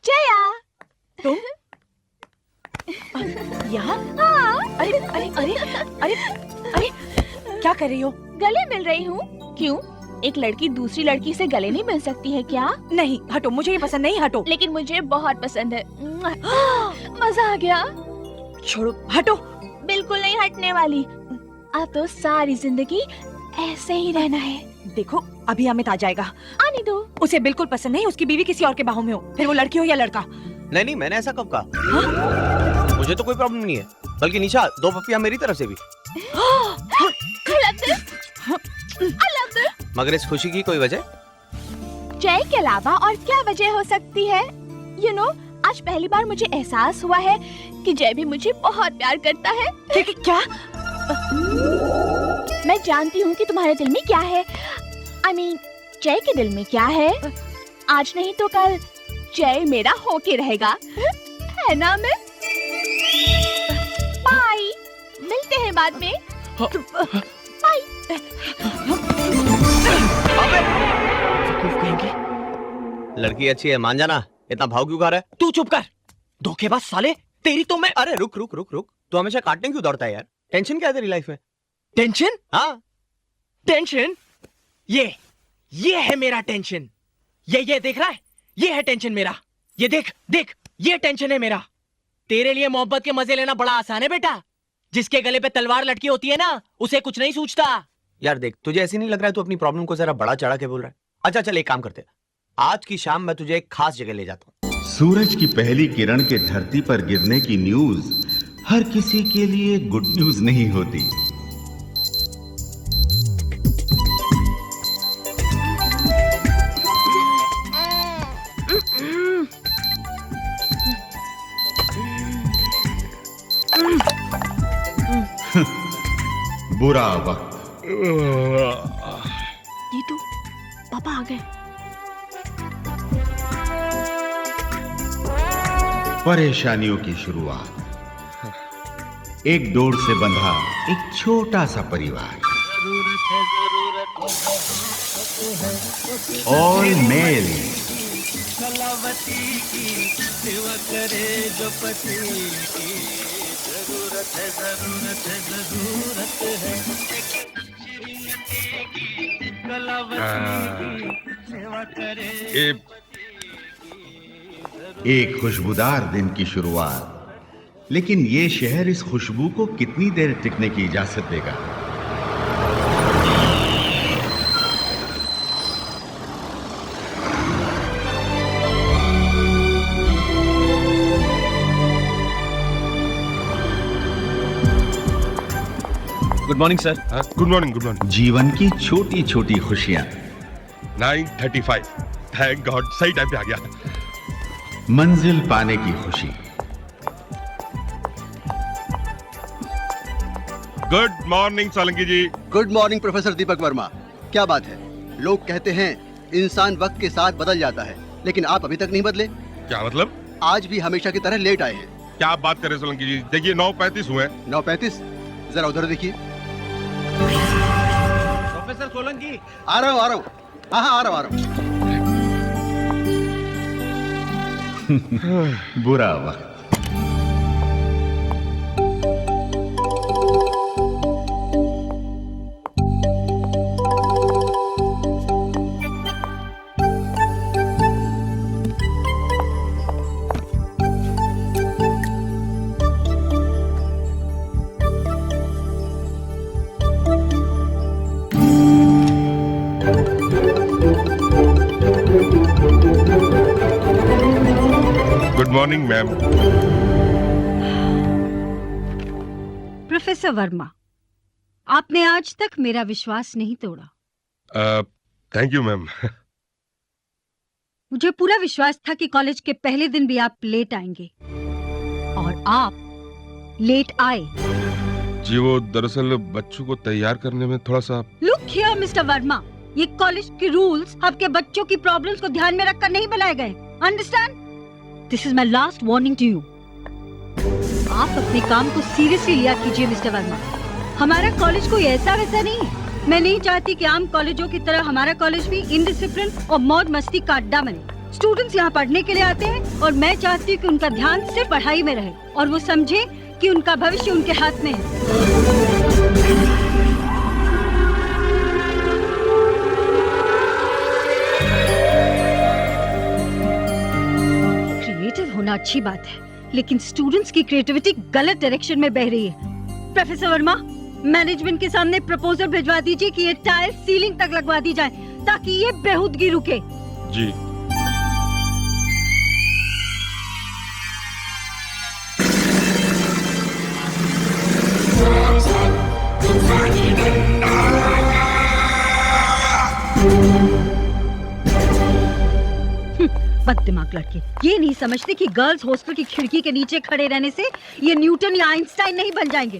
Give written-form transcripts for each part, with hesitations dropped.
जया। तुम यहाँ? हाँ। अरे अरे अरे अरे अरे क्या कर रही हो? गले मिल रही हूँ। क्यों, एक लड़की दूसरी लड़की से गले नहीं मिल सकती है क्या? नहीं, हटो, मुझे ये पसंद नहीं, हटो। लेकिन मुझे बहुत पसंद है। मजा आ गया। छोड़ो, हटो। बिल्कुल नहीं हटने वाली। अब तो सारी जिंदगी ऐसे ही रहना है। देखो, अभी अमित आ जाएगा। आने दो। उसे बिल्कुल पसंद नहीं, उसकी बीवी किसी और के बाहों में हो, फिर वो लड़की हो या लड़का। नहीं नहीं, मैंने ऐसा कब कहा? मुझे तो कोई प्रॉब्लम नहीं है, बल्कि निशा 2 पपियां मेरी तरफ से भी। मगर इस खुशी की कोई वजह? जय के अलावा और क्या वजह हो सकती है? यू नो, आज पहली बार मुझे एहसास हुआ है कि जय भी मुझे बहुत प्यार करता है। क्या? मैं जानती हूँ कि तुम्हारे दिल में क्या है। I mean, जय के दिल में क्या है? आज नहीं तो कल जय मेरा होके रहेगा, है ना अमित? बाय, मिलते हैं बाद में। बाय। लड़की अच्छी है, मान जाना। इतना भाव क्यों खा रहा है? तू चुप कर, धोखेबाज साले। तेरी तो मैं। अरे रुक रुक रुक रुक, तू हमेशा काटने क्यों दौड़ता है यार? टेंशन क्या है तेरी लाइफ में? टेंशन? हाँ, टेंशन? ये है मेरा टेंशन। ये देख रहा है? ये है टेंशन मेरा। ये देख देख, ये टेंशन है मेरा। तेरे लिए मोहब्बत के मजे लेना बड़ा आसान है बेटा। जिसके गले पे तलवार लटकी होती है ना, उसे कुछ नहीं सूझता। यार देख, तुझे ऐसी नहीं लग रहा है तू अपनी प्रॉब्लम को जरा बड़ा चढ़ा के बोल रहा है? अच्छा चल, एक काम करते हैं, आज की शाम मैं तुझे एक खास जगह ले जाता हूँ। सूरज की पहली किरण के धरती पर गिरने की न्यूज हर किसी के लिए गुड न्यूज नहीं होती। बुरा वक्त। जीतू, पापा आ गए। परेशानियों की शुरुआत। एक डोर से बंधा एक छोटा सा परिवार। All mail. एक खुशबूदार दिन की शुरुआत। लेकिन ये शहर इस खुशबू को कितनी देर टिकने की इजाजत देगा? Good morning sir. Good morning, good morning. जीवन की छोटी छोटी खुशियां। 9:35, थैंक गॉड, सही टाइम पे आ गया। मंजिल पाने की खुशी। गुड मॉर्निंग सोलंकी जी। Good morning professor Deepak Verma. क्या बात है, लोग कहते हैं इंसान वक्त के साथ बदल जाता है, लेकिन आप अभी तक नहीं बदले। क्या मतलब? आज भी हमेशा की तरह लेट आए हैं। क्या आप बात कर रहे हैं सोलंकी जी? देखिए 9:35 हुए। 9:35? जरा उधर देखिए। प्रोफेसर सोलंकी। आ रहा हूँ। हाँ, आ रहा हूँ। बुरा वक्त। Good morning ma'am. Professor Verma, आपने आज तक मेरा विश्वास नहीं तोड़ा। Thank you ma'am. मुझे पूरा विश्वास था कि कॉलेज के पहले दिन भी आप लेट आएंगे, और आप लेट आए। जी वो दरअसल बच्चों को तैयार करने में थोड़ा सा। लुक हियर मिस्टर वर्मा, ये कॉलेज के रूल्स आपके बच्चों की प्रॉब्लम्स को ध्यान में रखकर नहीं बनाए गए। Understand? This is my last warning to you. आप अपने काम को सीरियसली लिया कीजिए मिस्टर वर्मा। हमारा कॉलेज कोई ऐसा वैसा नहीं है। मैं नहीं चाहती कि आम कॉलेजों की तरह हमारा कॉलेज भी इनडिसिप्लिन और मौज मस्ती का अड्डा बने। स्टूडेंट्स यहाँ पढ़ने के लिए आते हैं और मैं चाहती हूँ कि उनका ध्यान सिर्फ पढ़ाई में रहे और वो समझे कि उनका भविष्य उनके हाथ में है। क्रिएटिव होना अच्छी बात है, लेकिन स्टूडेंट्स की क्रिएटिविटी गलत डायरेक्शन में बह रही है। प्रोफेसर वर्मा, मैनेजमेंट के सामने प्रपोजल भिजवा दीजिए कि ये टाइल सीलिंग तक लगवा दी जाए ताकि ये बेहूदगी रुके। जी। बददिमाग लड़के ये नहीं समझते कि गर्ल्स हॉस्टल की खिड़की के नीचे खड़े रहने से ये न्यूटन या आइंस्टाइन नहीं बन जाएंगे।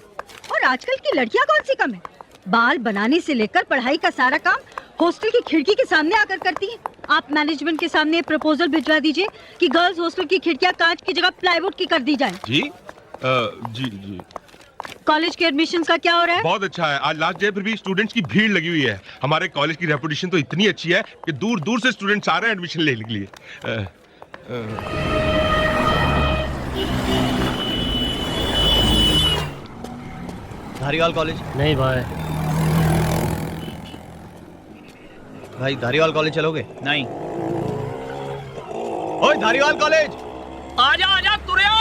और आजकल की लड़कियां कौन सी कम है, बाल बनाने से लेकर पढ़ाई का सारा काम हॉस्टल की खिड़की के सामने आकर करती हैं। आप मैनेजमेंट के सामने प्रपोजल भिजवा दीजिए कि गर्ल्स हॉस्टल की खिड़कियां कांच की जगह प्लाईवुड की कर दी जाए। जी जी। कॉलेज के एडमिशन का क्या हो रहा है? बहुत अच्छा है। आज लास्ट डे फिर भी स्टूडेंट्स की भीड़ लगी हुई है। हमारे कॉलेज की रेपुटेशन तो इतनी अच्छी है कि दूर दूर से स्टूडेंट्स आ रहे हैं एडमिशन लेने के लिए। धारीवाल कॉलेज? नहीं भाई। भाई धारीवाल कॉलेज चलोगे? नहीं। ओए धारीवाल कॉलेज! आजा तुरिया।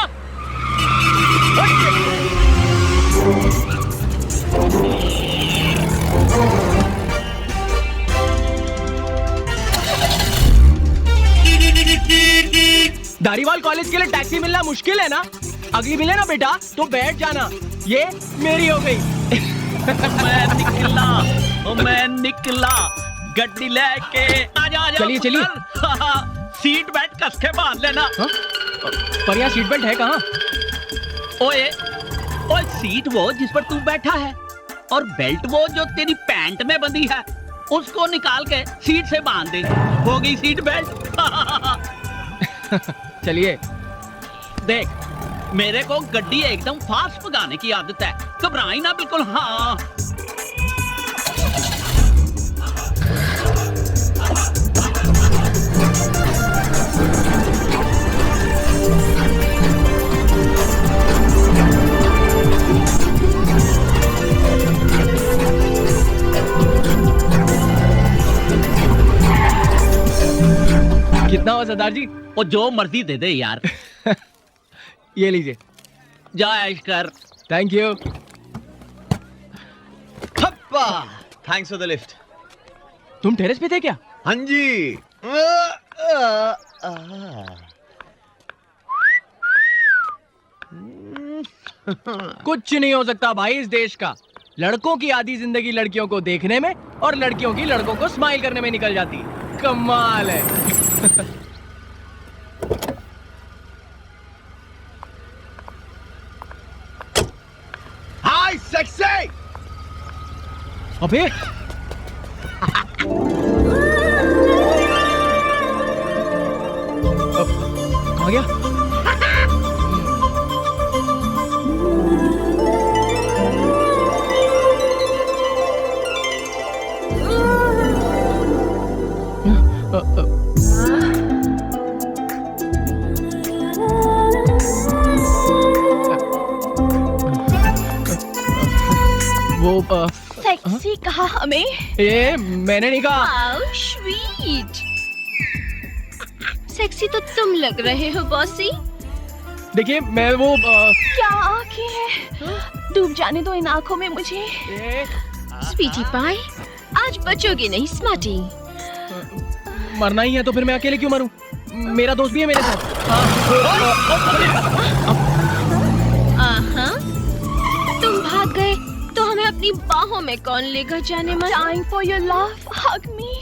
धारीवाल कॉलेज के लिए टैक्सी मिलना मुश्किल है ना? अगली मिले ना बेटा तो बैठ जाना। ये मेरी हो गई। मैं निकला गड्डी लेके। आजा चलिए। सीट बेल्ट कस के बांध लेना। पर यहाँ सीट बेल्ट है कहाँ? ओए सीट वो जिस पर तू बैठा है और बेल्ट वो जो तेरी पैंट में बंधी है, उसको निकाल के सीट से बांध दे। हो गई सीट बेल्ट। चलिए। देख, मेरे को गड्डी एकदम फास्ट भगाने की आदत है, घबराई ना बिल्कुल। हाँ कितना हो सरदार जी? और जो मर्जी दे दे यार। ये लीजिए। जा ऐश कर। Thank you. Thanks for the lift. तुम टेरेस पे थे क्या? हाँ जी। कुछ नहीं हो सकता भाई इस देश का। लड़कों की आधी जिंदगी लड़कियों को देखने में और लड़कियों की लड़कों को स्माइल करने में निकल जाती है। कमाल है। हाय सेक्सी। अबे कहाँ गया? वो सेक्सी कहा हमें? ये मैंने नहीं कहा। How sweet. सेक्सी तो तुम लग रहे हो बॉसी। देखिए मैं वो क्या आंखें हैं, डूब जाने दो इन आंखों में मुझे। स्वीटी पाई, आज बचोगे नहीं स्मार्टी। मरना ही है तो फिर मैं अकेले क्यों मरूं? मेरा दोस्त भी है मेरे साथ। तुम भाग गए तो हमें अपनी बाहों में कौन लेकर जाने मन। Dying for your love, hug me,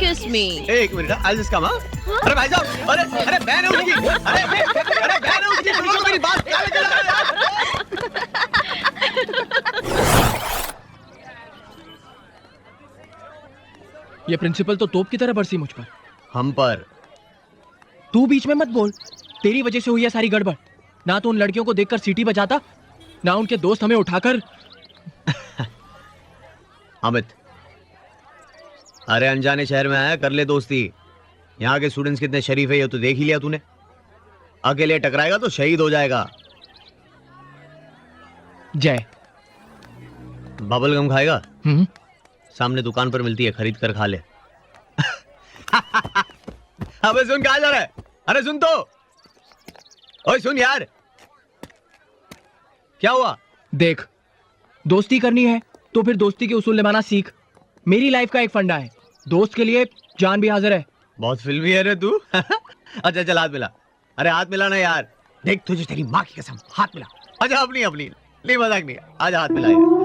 kiss me। एक मिनट, I'll just come, हाँ? अरे भाई साहब, अरे बहन है उसकी, अरे बहन है उसकी, सुनो मेरी बात। ये प्रिंसिपल तो तोप की तरह बरसी मुझ पर। हम पर। तू बीच में मत बोल। तेरी वजह से हुई है सारी गड़बड़। ना तो उन लड़कियों को देखकर सीटी बजाता, ना उनके दोस्त हमें उठाकर। अमित, अरे अनजाने शहर में आया, कर ले दोस्ती। यहाँ के स्टूडेंट्स कितने शरीफ है ये तो देख ही लिया तूने। अकेले टकराएगा तो शहीद हो जाएगा। जय। बबल गम खाएगा? सामने दुकान पर मिलती है, खरीद कर खा ले। अबे सुन, कहाँ जा रहा है? अरे सुन तो, ओए सुन यार। क्या हुआ? देख, दोस्ती करनी है तो फिर दोस्ती के उसूल निभाना सीख। मेरी लाइफ का एक फंडा है, दोस्त के लिए जान भी हाजिर है। बहुत फिल्मी है रे तू। अच्छा चल हाथ मिला। अरे हाथ मिला ना यार। देख तुझे तेरी माँ की कसम, हाथ मिला। अच्छा अपनी अपनी नहीं, मजाक नहीं। आजा हाथ मिला यार।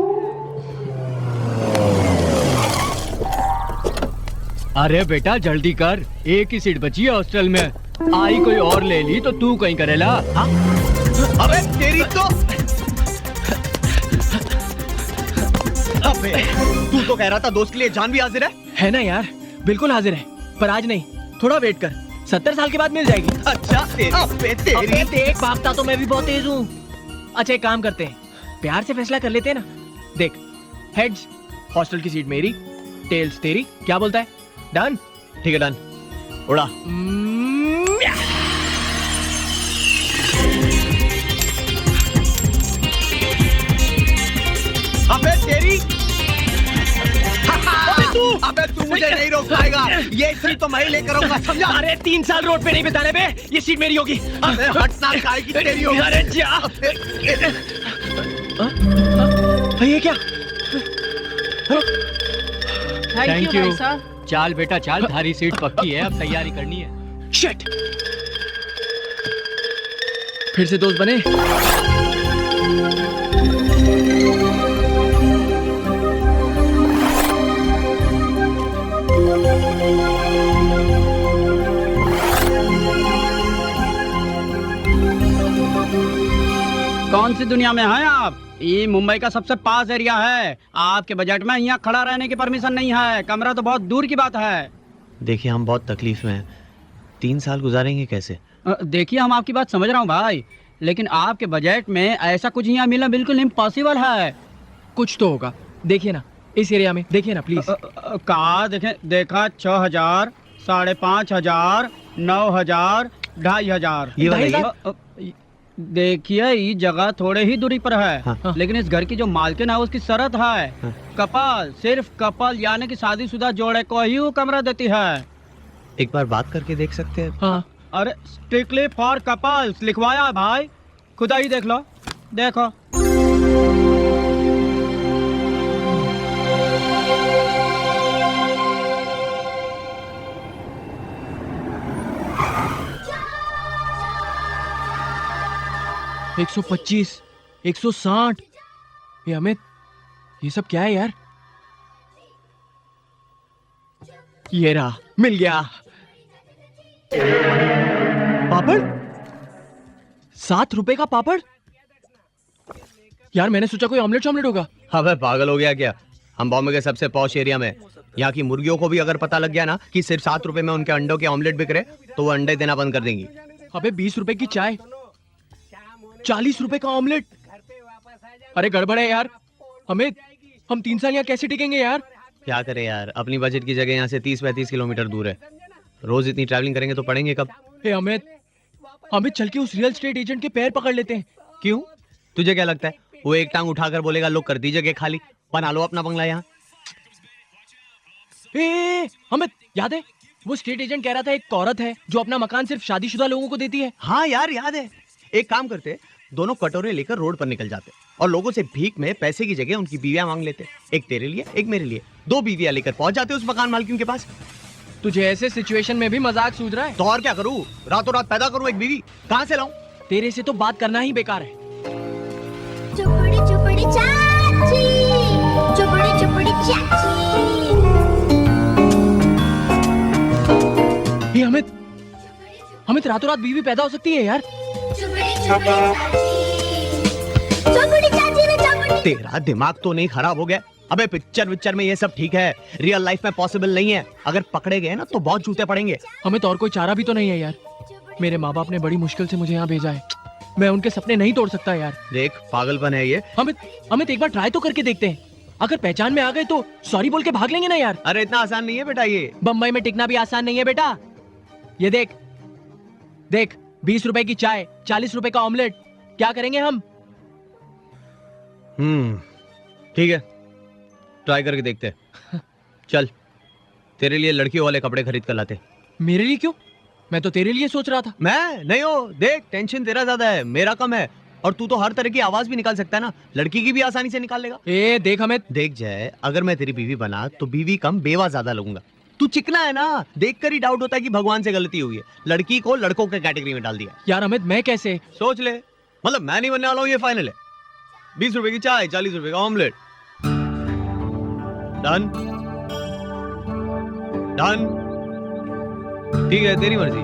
अरे बेटा जल्दी कर, एक ही सीट बची है हॉस्टल में। आई कोई और ले ली तो तू कहीं करेला। हाँ? अबे तेरी तो, अबे तू तो कह रहा था दोस्त के लिए जान भी हाजिर है ना यार? बिल्कुल हाजिर है, पर आज नहीं, थोड़ा वेट कर, 70 साल के बाद मिल जाएगी। अच्छा अबे तेरी देख, भागता तो मैं भी बहुत तेज हूँ। अच्छा एक काम करते हैं, प्यार से फैसला कर लेते हैं ना। देख, हेड्स हॉस्टल की सीट मेरी, टेल्स तेरी, क्या बोलता है? डन? ठीक है डन, उड़ा। अबे तेरी, अबे तू मुझे नहीं रोक पाएगा, ये सीट तो मैं ही लेकर आऊंगा, समझा? अरे 3 साल रोड पे नहीं बिताने बे, ये सीट मेरी होगी। अबे हटना, काय की तेरी होगी। अरे जा। ये क्या? Thank you. चाल बेटा चाल, थारी सीट पक्की है, अब तैयारी करनी है। शिट, फिर से दोस्त बने। कौन सी दुनिया में हैं आप? ये मुंबई का सबसे पास एरिया है, आपके बजट में यहाँ खड़ा रहने की परमिशन नहीं है, कमरा तो बहुत दूर की बात है। देखिए हम बहुत तकलीफ में हैं, 3 साल गुजारेंगे कैसे? देखिए हम आपकी बात समझ रहा हूँ भाई, लेकिन आपके बजट में ऐसा कुछ यहाँ मिलना बिल्कुल इम्पॉसिबल है। कुछ तो होगा, देखिए ना इस एरिया में, देखिए ना प्लीज। कहा देखें, देखा 6000, 5500, 9000, 2500। ये वाला देखिए ये जगह थोड़े ही दूरी पर है। हाँ। लेकिन इस घर की जो मालकिन है उसकी शर्त है, हाँ। कपल, सिर्फ कपल यानी कि शादीशुदा जोड़े को ही वो कमरा देती है। एक बार बात करके देख सकते हैं? हाँ। अरे स्ट्रिक्टली फॉर कपल्स लिखवाया है भाई, खुदा ही देख लो, देखो। एक 125, 160। ये अमित, ये सब क्या है यार? ये रहा, मिल गया। पापड़, 7 रुपए का पापड़? यार मैंने सोचा कोई ऑमलेट होगा। अबे पागल हो गया क्या? हम बॉम्बे के सबसे पॉश एरिया में, यहाँ की मुर्गियों को भी अगर पता लग गया ना कि सिर्फ 7 रुपए में उनके अंडों के ऑमलेट बिक रहे, तो वो अंडे देना बंद कर देंगी। अबे 20 रुपए की चाय, 40 रुपए का ऑमलेट। अरे गड़बड़ है यार। अमित, हम 3 साल यहाँ कैसे टिकेंगे यार? क्या करें यार, अपनी बजट की जगह यहाँ से 30-35 किलोमीटर दूर है, रोज इतनी ट्रैवलिंग करेंगे तो पड़ेंगे कब? हे अमित, चल के उस रियल एस्टेट एजेंट के पैर पकड़ लेते हैं। क्यों? तुझे क्या लगता है वो एक टांग उठाकर बोलेगा लो कर दी जगह खाली, बना लो अपना बंगला यहाँ? अमित याद है वो स्टेट एजेंट कह रहा था एक औरत है जो अपना मकान सिर्फ शादीशुदा लोगों को देती है। हाँ यार याद है। एक काम करते, दोनों कटोरे लेकर रोड पर निकल जाते और लोगों से भीख में पैसे की जगह उनकी बीवियां मांग लेते, एक तेरे लिए एक मेरे लिए। 2 बीवियां लेकर पहुंच जाते उस मकान मालकिन के पास। तुझे ऐसे सिचुएशन में भी मजाक सूझ रहा है? तो और क्या करूं, रातों रात पैदा करूं एक बीवी? कहां से लाऊं? तेरे से तो बात करना ही बेकार है। चुपड़ी चुपड़ी चाची, चुपड़ी चुपड़ी चाची। ये अमित रातों रात बीवी पैदा हो सकती है यार। तेरा दिमाग तो नहीं खराब हो गया? अबे पिक्चर में ये सब ठीक है, रियल लाइफ में पॉसिबल नहीं है। अगर पकड़े गए ना तो बहुत जूते पड़ेंगे। हमें तो और कोई चारा भी तो नहीं है यार। मेरे माँ बाप ने बड़ी मुश्किल से मुझे यहाँ भेजा है, मैं उनके सपने नहीं तोड़ सकता यार। देख पागलपन है ये। अमित एक बार ट्राई तो करके देखते हैं, अगर पहचान में आ गए तो सॉरी बोल के भाग लेंगे ना यार। अरे इतना आसान नहीं है बेटा ये। बम्बई में टिकना भी आसान नहीं है बेटा। ये देख देख, 20 रुपए की चाय, 40 रुपए का ऑमलेट, क्या करेंगे हम? ठीक है, ट्राई करके देखते हैं। चल, तेरे लिए लड़कियों वाले कपड़े खरीद कर लाते। मेरे लिए क्यों? मैं तो तेरे लिए सोच रहा था। मैं नहीं हो, देख टेंशन तेरा ज्यादा है, मेरा कम है। और तू तो हर तरह की आवाज भी निकाल सकता है ना, लड़की की भी आसानी से निकाल लेगा। ए देख हमें, देख जाए, अगर मैं तेरी बीवी बना तो बीवी कम बेवा ज्यादा लगूंगा। तू चिकना है ना, देखकर ही डाउट होता है कि भगवान से गलती हुई है, लड़की को लड़कों के कैटेगरी में डाल दिया। यार अमित, मैं कैसे? सोच ले, मतलब मैं नहीं बनने वाला हूँ, ये फाइनल है। 20 रुपए की चाय, 40 रुपए का ऑमलेट। डन डन, ठीक है, तेरी मर्जी।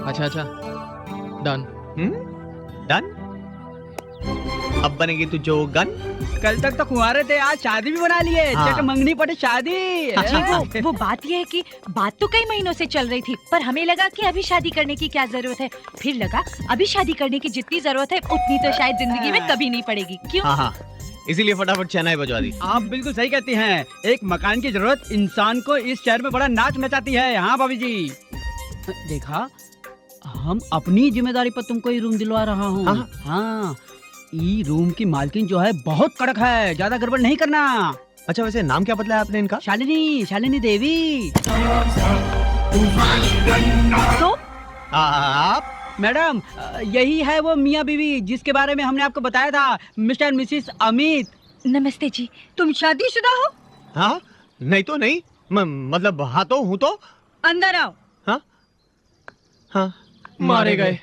अच्छा, डन। डन। अब बनेगी तू जो गन। कल तक तो कुंवारे थे, आज शादी भी बना लिए। हाँ। चट मंगनी पड़े शादी। जी, वो बात ये है कि बात तो कई महीनों से चल रही थी, पर हमें लगा कि अभी शादी करने की क्या जरूरत है। फिर लगा अभी शादी करने की जितनी जरूरत है उतनी तो शायद जिंदगी में कभी नहीं पड़ेगी। क्यों? हाँ, इसीलिए फटाफट शहनाई बजवा दी। आप बिल्कुल सही कहती हैं। एक मकान की जरूरत इंसान को इस शहर में बड़ा नाच नचाती है। हाँ भाभी जी, देखा, हम अपनी जिम्मेदारी पर तुमको ये रूम दिलवा रहा हूँ। हाँ, ये रूम की मालकिन जो है बहुत कड़क है, ज्यादा गड़बड़ नहीं करना। अच्छा, वैसे नाम क्या बदला है आपने इनका? शालिनी देवी। तो आप? मैडम, यही है वो मियाँ बीवी जिसके बारे में हमने आपको बताया था, मिस्टर मिसिस अमित। नमस्ते जी। तुम शादीशुदा हो? हाँ, नहीं तो नहीं, मतलब हाँ तो हूँ तो। अंदर आओ। हाँ, मारे गए।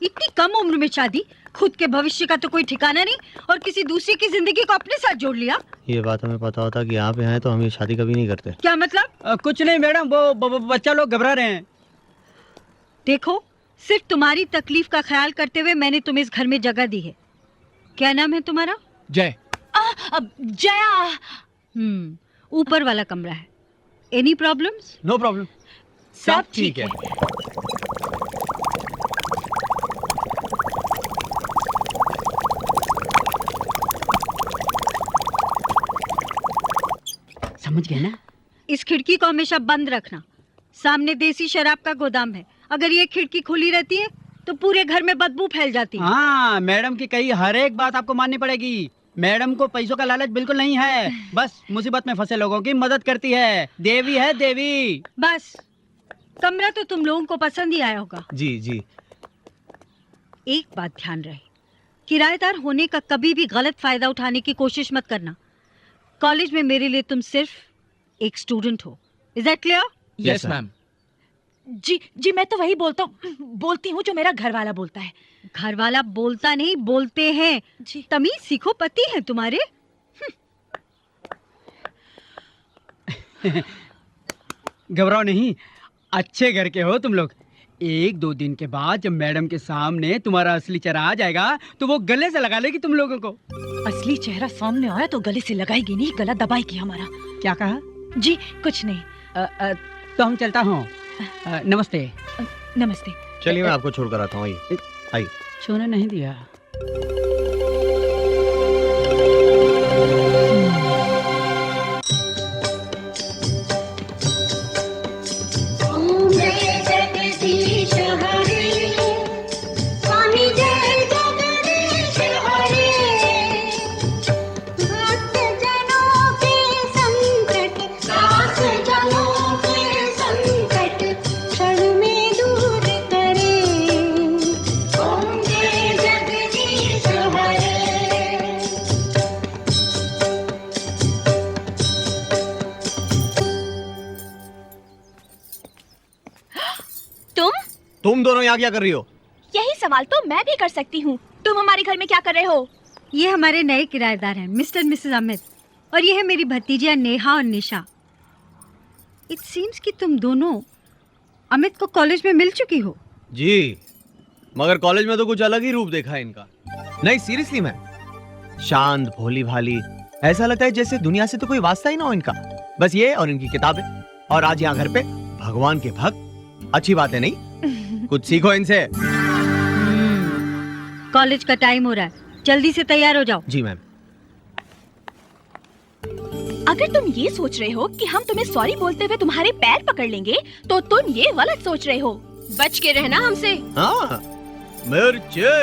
इतनी कम उम्र में शादी, खुद के भविष्य का तो कोई ठिकाना नहीं और किसी दूसरे की जिंदगी को अपने साथ जोड़ लिया। ये बात हमें पता होता कि आप यहाँ हैं तो हम ये शादी कभी नहीं करते। क्या मतलब? कुछ नहीं मैडम, वो बच्चा लोग घबरा रहे हैं। देखो, सिर्फ तुम्हारी तकलीफ का ख्याल करते हुए मैंने तुम्हें इस घर में जगह दी है। क्या नाम है तुम्हारा? जय। जया। ऊपर वाला कमरा है। Any problems? नो प्रॉब्लम, सब ठीक है। समझ गए ना? इस खिड़की को हमेशा बंद रखना। सामने देसी शराब का गोदाम है, अगर ये खिड़की खुली रहती है तो पूरे घर में बदबू फैल जाती है। हाँ, मैडम की कही हर एक बात आपको माननी पड़ेगी। मैडम को पैसों का लालच बिल्कुल नहीं है, बस मुसीबत में फंसे लोगों की मदद करती है। देवी है देवी। बस, कमरा तो तुम लोगों को पसंद ही आया होगा। जी जी। एक बात ध्यान रहे, किराएदार होने का कभी भी गलत फायदा उठाने की कोशिश मत करना। कॉलेज में मेरे लिए तुम सिर्फ एक स्टूडेंट हो। Is that clear? Yes ma'am. जी, मैं तो वही बोलती हूँ जो मेरा घर वाला बोलता है। घर वाला बोलता नहीं, बोलते हैं जी। तमीज सीखो, पति है तुम्हारे। घबराओ नहीं, अच्छे घर के हो तुम लोग। 1-2 दिन के बाद जब मैडम के सामने तुम्हारा असली चेहरा आ जाएगा तो वो गले से लगा लेगी तुम लोगों को। असली चेहरा सामने आया तो गले से लगाएगी नहीं, गला दबाएगी हमारा। क्या कहा? जी कुछ नहीं। तो हम चलता हूँ। नमस्ते। नमस्ते। चलिए मैं आपको छोड़कर आता हूँ, आइए आइए। छोड़ने नहीं दिया। जगदीश हरे, स्वामी जय जगदीश हरे। भक्त जनों के संकट, दास जनों के संकट क्षण में दूर करे। ओम जय जगदीश हरे। तुम दोनों यहाँ क्या कर रही हो? यही सवाल तो मैं भी कर सकती हूँ। तुम हमारे घर में क्या कर रहे हो? ये हमारे नए किराएदार हैं, मिस्टर मिसेस अमित, और ये है मेरी भतीजियां नेहा और निशा। इट सीम्स कि तुम दोनों अमित को कॉलेज में मिल चुकी हो। जी, मगर कॉलेज में तो कुछ अलग ही रूप देखा है इनका। नहीं सीरियसली मैम, शांत भोली भाली, ऐसा लगता है जैसे दुनिया से तो कोई वास्ता ही ना हो इनका। बस ये और इनकी किताबें, और आज यहाँ घर पे भगवान के भक्त। अच्छी बात है नहीं? कुछ सीखो इनसे। कॉलेज का टाइम हो रहा है, जल्दी से तैयार हो जाओ। जी मैम। अगर तुम ये सोच रहे हो कि हम तुम्हें सॉरी बोलते हुए तुम्हारे पैर पकड़ लेंगे तो तुम ये गलत सोच रहे हो। बच के रहना हमसे। हाँ मिर्चे।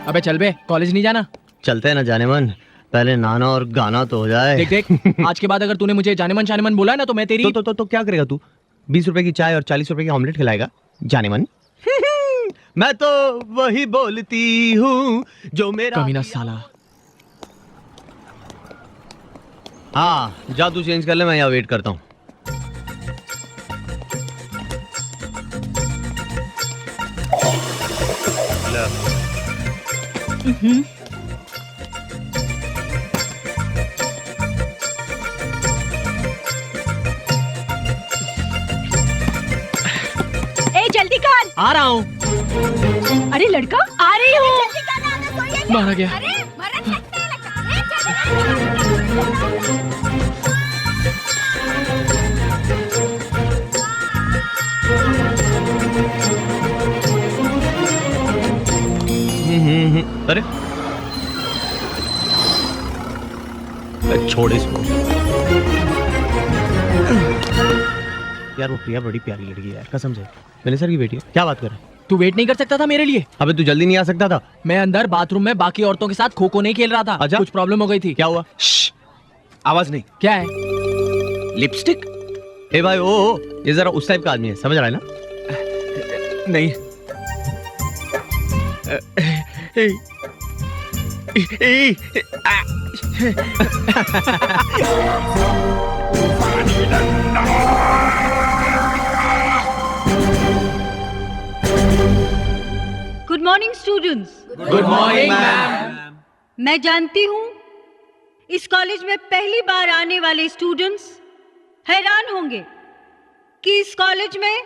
अबे चल बे, कॉलेज नहीं जाना? चलते हैं ना जाने मन, पहले नाना और गाना तो हो जाए। देख देख, आज के बाद अगर तूने मुझे जाने मन बोला ना तो मैं तेरी तो क्या करेगा तू? 20 रुपए की चाय और 40 रुपए की ऑमलेट खिलाएगा जाने मन? मैं तो वही बोलती हूँ जो मेरा कमीना साला। हाँ जा तू चेंज कर ले, मैं यहाँ वेट करता हूँ। ए जल्दी कर। आ रहा हूँ। अरे लड़का, आ रही हूँ। मारा गया। अरे छोड़ इसको यार, वो प्रिया बड़ी प्यारी लड़की है कसम से, मेरे सर की बेटी है। क्या बात कर रहा है? तू वेट नहीं कर सकता था मेरे लिए? अबे तू जल्दी नहीं आ सकता था? मैं अंदर बाथरूम में बाकी औरतों के साथ खो खो नहीं खेल रहा था। अच्छा? कुछ प्रॉब्लम हो गई थी। क्या हुआ? आवाज नहीं। क्या है? लिपस्टिक? ए भाई ओ, ये जरा उस टाइप का आदमी है, समझ रहा है ना? नहीं। Good morning students. Good morning ma'am. मैं जानती हूँ इस कॉलेज में पहली बार आने वाले स्टूडेंट्स हैरान होंगे कि इस कॉलेज में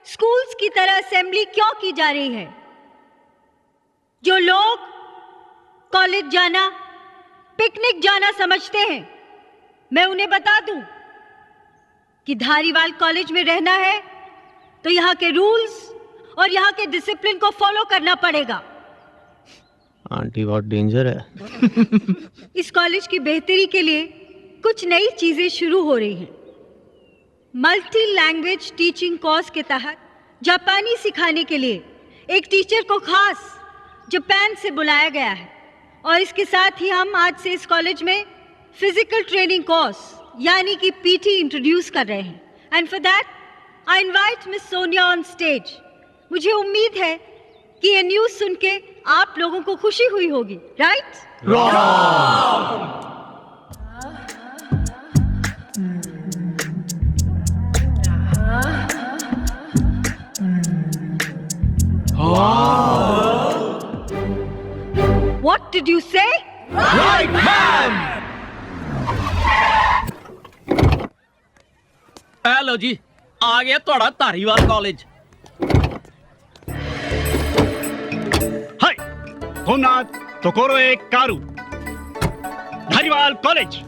स्कूल्स की तरह असेंबली क्यों की जा रही है। जो लोग कॉलेज जाना पिकनिक जाना समझते हैं, मैं उन्हें बता दूं कि धारीवाल कॉलेज में रहना है तो यहाँ के रूल्स और यहाँ के डिसिप्लिन को फॉलो करना पड़ेगा। आंटी बहुत डेंजर है। इस कॉलेज की बेहतरी के लिए कुछ नई चीजें शुरू हो रही हैं। मल्टी लैंग्वेज टीचिंग कोर्स के तहत जापानी सिखाने के लिए एक टीचर को खास जापान से बुलाया गया है और इसके साथ ही हम आज से इस कॉलेज में फिजिकल ट्रेनिंग कोर्स यानी कि पीटी इंट्रोड्यूस कर रहे हैं। And for that I invite miss Sonia on stage. मुझे उम्मीद है कि ये न्यूज़ सुन के आप लोगों को खुशी हुई होगी, right? What did you say? Right, ma'am. Hello जी, आ गया थोड़ा धारीवाल कॉलेज। हाय, होमनाथ तोकोरोए कारू, धारीवाल कॉलेज।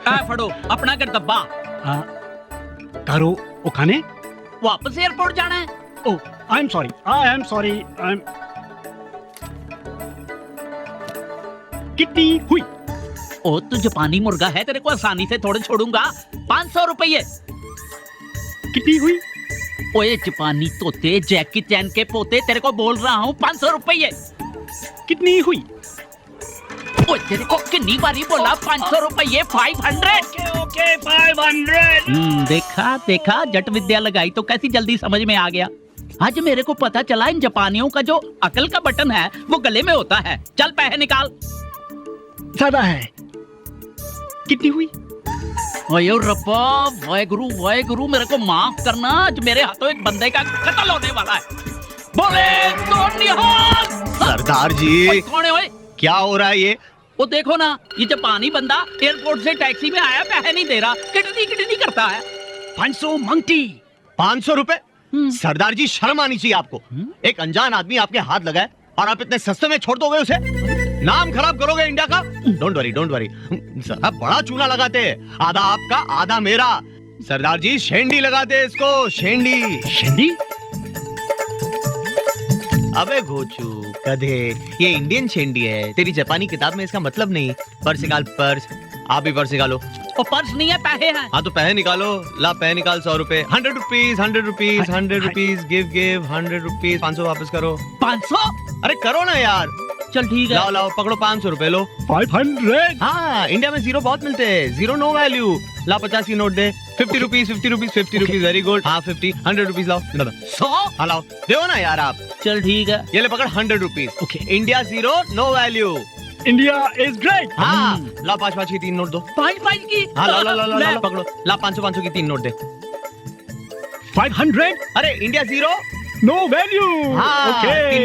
आ फड़ो अपना कर डब्बा। कारू ओखाने वापस एयरपोर्ट जाना है। Oh I am sorry I am कितनी हुई? ओ तू जापानी मुर्गा है, तेरे को आसानी से थोड़े छोड़ूंगा। 500 रुपये। कितनी हुई? ओए जापानी तोते, जैकी चैन के पोते, तेरे को बोल रहा हूँ 500 रुपये। कितनी हुई? ओए तेरे को कितनी बारी बोला? 500 रुपये। 500। ओके 500। देखा देखा, जट विद्या लगाई तो कैसी जल्दी समझ में आ गया। आज मेरे को पता चला इन जापानियों का जो अकल का बटन है वो गले में होता है। चल पैसे निकाल। ज्यादा है। कितनी हुई? ओए रब्बा, वाहे गुरु मेरे को माफ करना। आज मेरे हाथों एक बंदे का कत्ल होने वाला है। बोले तो निहाल। सरदार जी, कौन है? ओए क्या हो रहा है ये? वो देखो ना, ये जापानी बंदा एयरपोर्ट से टैक्सी में आया, पैसे नहीं दे रहा, किटनी करता है। 500 मंगती। 500 रुपए? सरदार जी शर्म आनी चाहिए आपको। एक अनजान आदमी आपके हाथ लगाए और आप इतने सस्ते में छोड़ दोगे उसे? नाम खराब करोगे इंडिया का। Don't worry. जरा बड़ा चूना लगाते हैं, आधा आपका आधा मेरा। सरदार जी शेंडी लगाते हैं इसको, शेंडी। शेंडी? अबे घोचू, गधे, ये इंडियन शेंडी है। तेरी जापानी किताब में इसका मतलब नहीं। पर्स निकाल, पर्स। आप भी पर्स निकालो। वो पर्स नहीं है, पैसे हैं। हाँ तो पैसे निकालो। ला पैसे निकाल। 100 रुपए। 100 rupees, 100 rupees, 100 rupees. Give 100 rupees. 500 वापस करो। 500? अरे करो ना यार। चल ठीक है। लाओ लाओ, पकड़ो 500 रुपए लो। 500। हाँ, इंडिया में जीरो बहुत मिलते हैं। Zero no value. ला 50 की नोट दे। 50 rupees, 50 rupees, 50 rupees. Very good. हाँ 50, 100 रुपीज लाओ। 100? हाँ लाओ, दो ना यार आप। चल ठीक है। ये ले पकड़ 100 rupees. Okay. India zero no value. India is great. हाँ ला 5 की 3 नोट दो। 5 की? हाँ ला ला ला ला, ला पकड़ो। ला 500 की 3 नोट दे। 500। अरे इंडिया जीरो नो वैल्यू। हाँ 3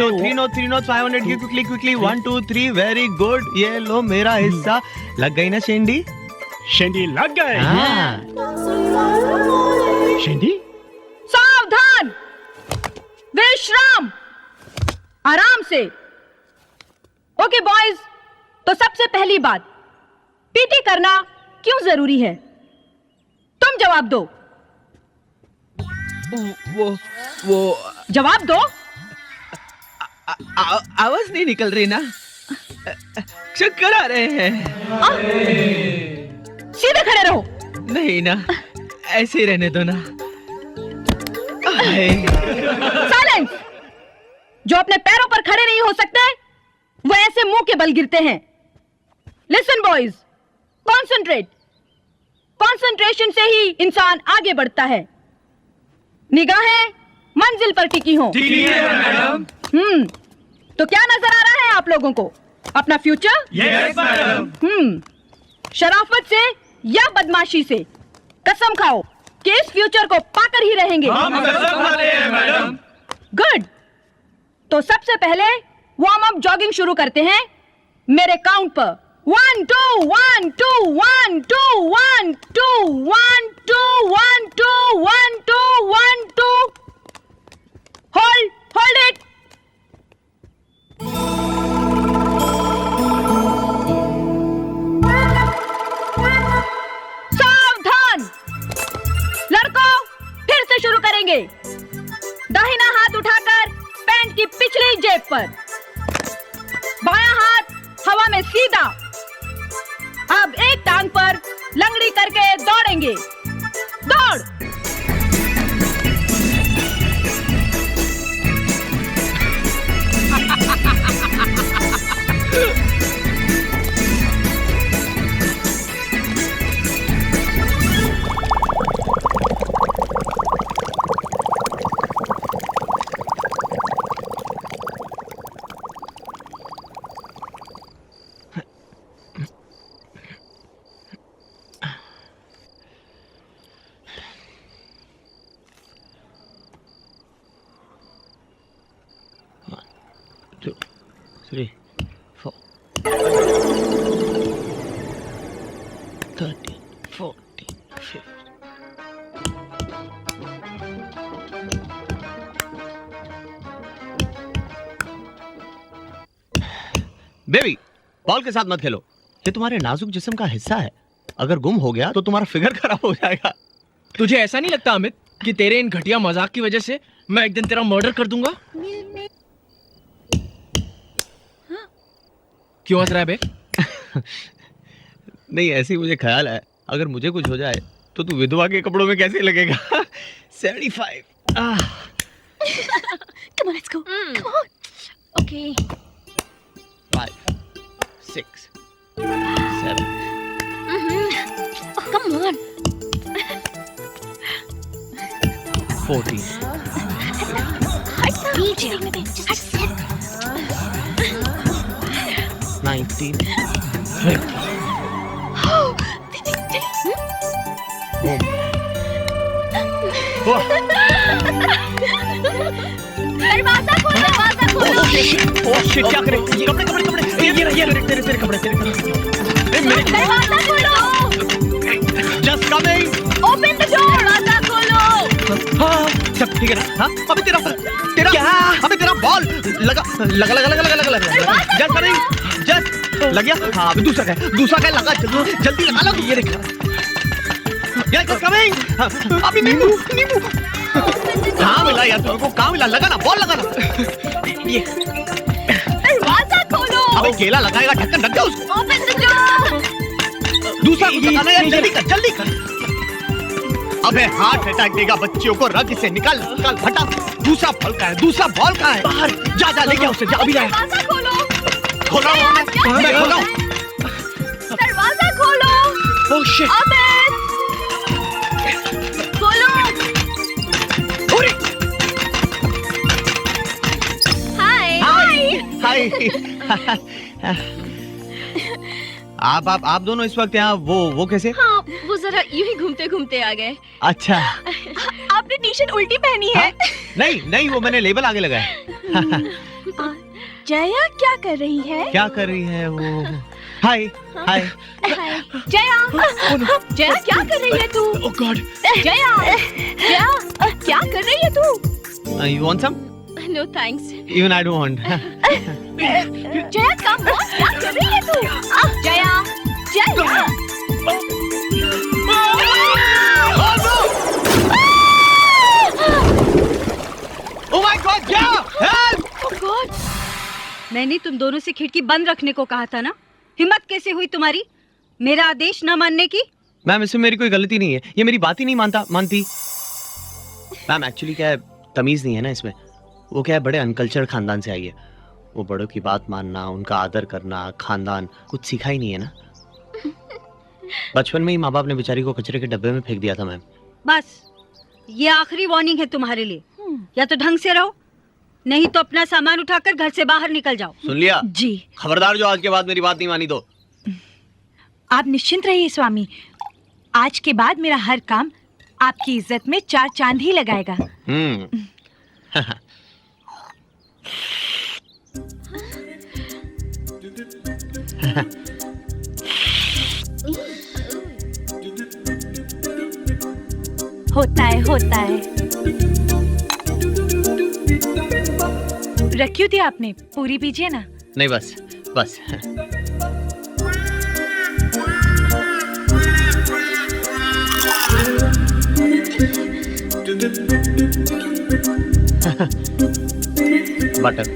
नोट 500। क्विकली 1 2 3। Very good. ये लो मेरा हिस्सा। लग गई ना शेंडी? शेंडी लग गए। हाँ। शेंडी सावधान, विश्राम, आराम से। ओके बॉयज, तो सबसे पहली बात, पीटी करना क्यों जरूरी है? तुम जवाब दो। वो जवाब दो। आवाज नहीं निकल रही ना, चक्कर आ रहे हैं। सीधे खड़े रहो। नहीं ना, ऐसे ही रहने दो ना। साइलेंस। जो अपने पैरों पर खड़े नहीं हो सकते वो ऐसे मुंह के बल गिरते हैं। Listen boys, concentrate. कंसंट्रेशन से ही इंसान आगे बढ़ता है। निगाहें मंजिल पर टिकी हों। ठीक है मैडम। तो क्या नजर आ रहा है आप लोगों को? अपना फ्यूचर? Yes madam. शराफत से या बदमाशी से कसम खाओ कि इस फ्यूचर को पाकर ही रहेंगे। हम कसम खाते हैं मैडम। गुड। तो सबसे पहले वार्म अप जॉगिंग शुरू करते हैं मेरे काउंट पर। 1 2 1 2 1 2 1 2 1 2 1 2 1 2 1 2। Hold it. सावधान लड़कों, फिर से शुरू करेंगे। दाहिना हाथ उठाकर पैंट की पिछली जेब पर, बायां हाथ हवा में सीधा। अब एक टांग पर लंगड़ी करके दौड़ेंगे। दौड़। Three, 4, 13, 14, 15. बेबी, बॉल के साथ मत खेलो। ये तुम्हारे नाजुक जिस्म का हिस्सा है। अगर गुम हो गया तो तुम्हारा फिगर खराब हो जाएगा। तुझे ऐसा नहीं लगता अमित कि तेरे इन घटिया मजाक की वजह से मैं एक दिन तेरा मर्डर कर दूंगा? क्यों हंस रहा है बे? नहीं, ऐसे ही मुझे ख्याल है, अगर मुझे कुछ हो जाए तो तू विधवा के कपड़ों में कैसे लगेगा? 75. Come on, let's go. Come on. Okay. 5, 6, 7. Oh, come on. 14. DJ. Just sit. 19. 20. दरवाजा खोलो, दरवाजा खोलो। ओह शिट, क्या करे? कपड़े कपड़े कपड़े। ये तेरे कपड़े। दरवाजा खोलो। Just coming. Open the door. दरवाजा खोलो। हाँ, सब ठीक है ना? हाँ, अबे तेरा क्या? अबे तेरा बॉल लगा। Just coming. Just लग गया? हाँ, अभी दूसरा क्या लगा? जल्दी लगा लो। ये देखा। Just coming. अभी नींबू। कहाँ मिला यार तुमको? कहाँ मिला? लगा ना, बॉल लगा ना। ये अबे केला लगाएगा, ढक्कन ढक दे उसको। Open the door. दूसरा कुछ लगाना यार, जल्दी कर, जल्दी कर। अबे हार्ट अटैक देगा बच्चियों को, रग से निकाल निकाल, हटा। दूसरा फल कहाँ है, दूसरा बॉल कहाँ है? बाहर जा जा लेके आओ उसे, जा अभी जा। दरवाजा खोलो। खोलो, मैं खोलो। दरवाजा खोलो। Oh shit. अमित, खोलो। हाय। हाय। आप दोनों इस वक्त यहाँ, वो कैसे? हाँ, वो जरा यूं ही घूमते घूमते आ गए। अच्छा। आपने टी शर्ट उल्टी पहनी है। नहीं नहीं, वो मैंने लेबल आगे लगाया। जया क्या कर रही है? क्या कर रही है वो? हाय हाय। जया, जया क्या कर रही है तू? ओह गॉड। जया, जया क्या कर रही है तू? You want some? No thanks. Even I don't want. Jaya come on, क्या कर रही है तू? Jaya, Jaya. Oh my God, क्या? Help! Oh God! मैंने तुम दोनों से खिड़की बंद रखने को कहा था ना। हिम्मत कैसे हुई तुम्हारी मेरा आदेश न मानने की? मैम, इसमें मेरी कोई गलती नहीं है, ये मेरी बात ही नहीं मानती। मैम एक्चुअली क्या है, तमीज नहीं है ना इसमें। वो क्या है, बड़े अनकल्चर्ड खानदान से आई है। वो बड़ों की बात मानना, उनका आदर करना, खानदान कुछ सीखा ही नहीं है ना। बचपन में ही माँ बाप ने बेचारी को कचरे के डब्बे में फेंक दिया था मैम। बस ये आखिरी वार्निंग है तुम्हारे लिए। या तो ढंग से रहो, नहीं तो अपना सामान उठाकर घर से बाहर निकल जाओ। सुन लिया? जी। खबरदार जो आज के बाद मेरी बात नहीं मानी तो। आप निश्चिंत रहिए स्वामी, आज के बाद मेरा हर काम आपकी इज्जत में 4 चांद ही लगाएगा। होता है। रखी थी आपने, पूरी पीजिए ना। नहीं बस बस। Butter.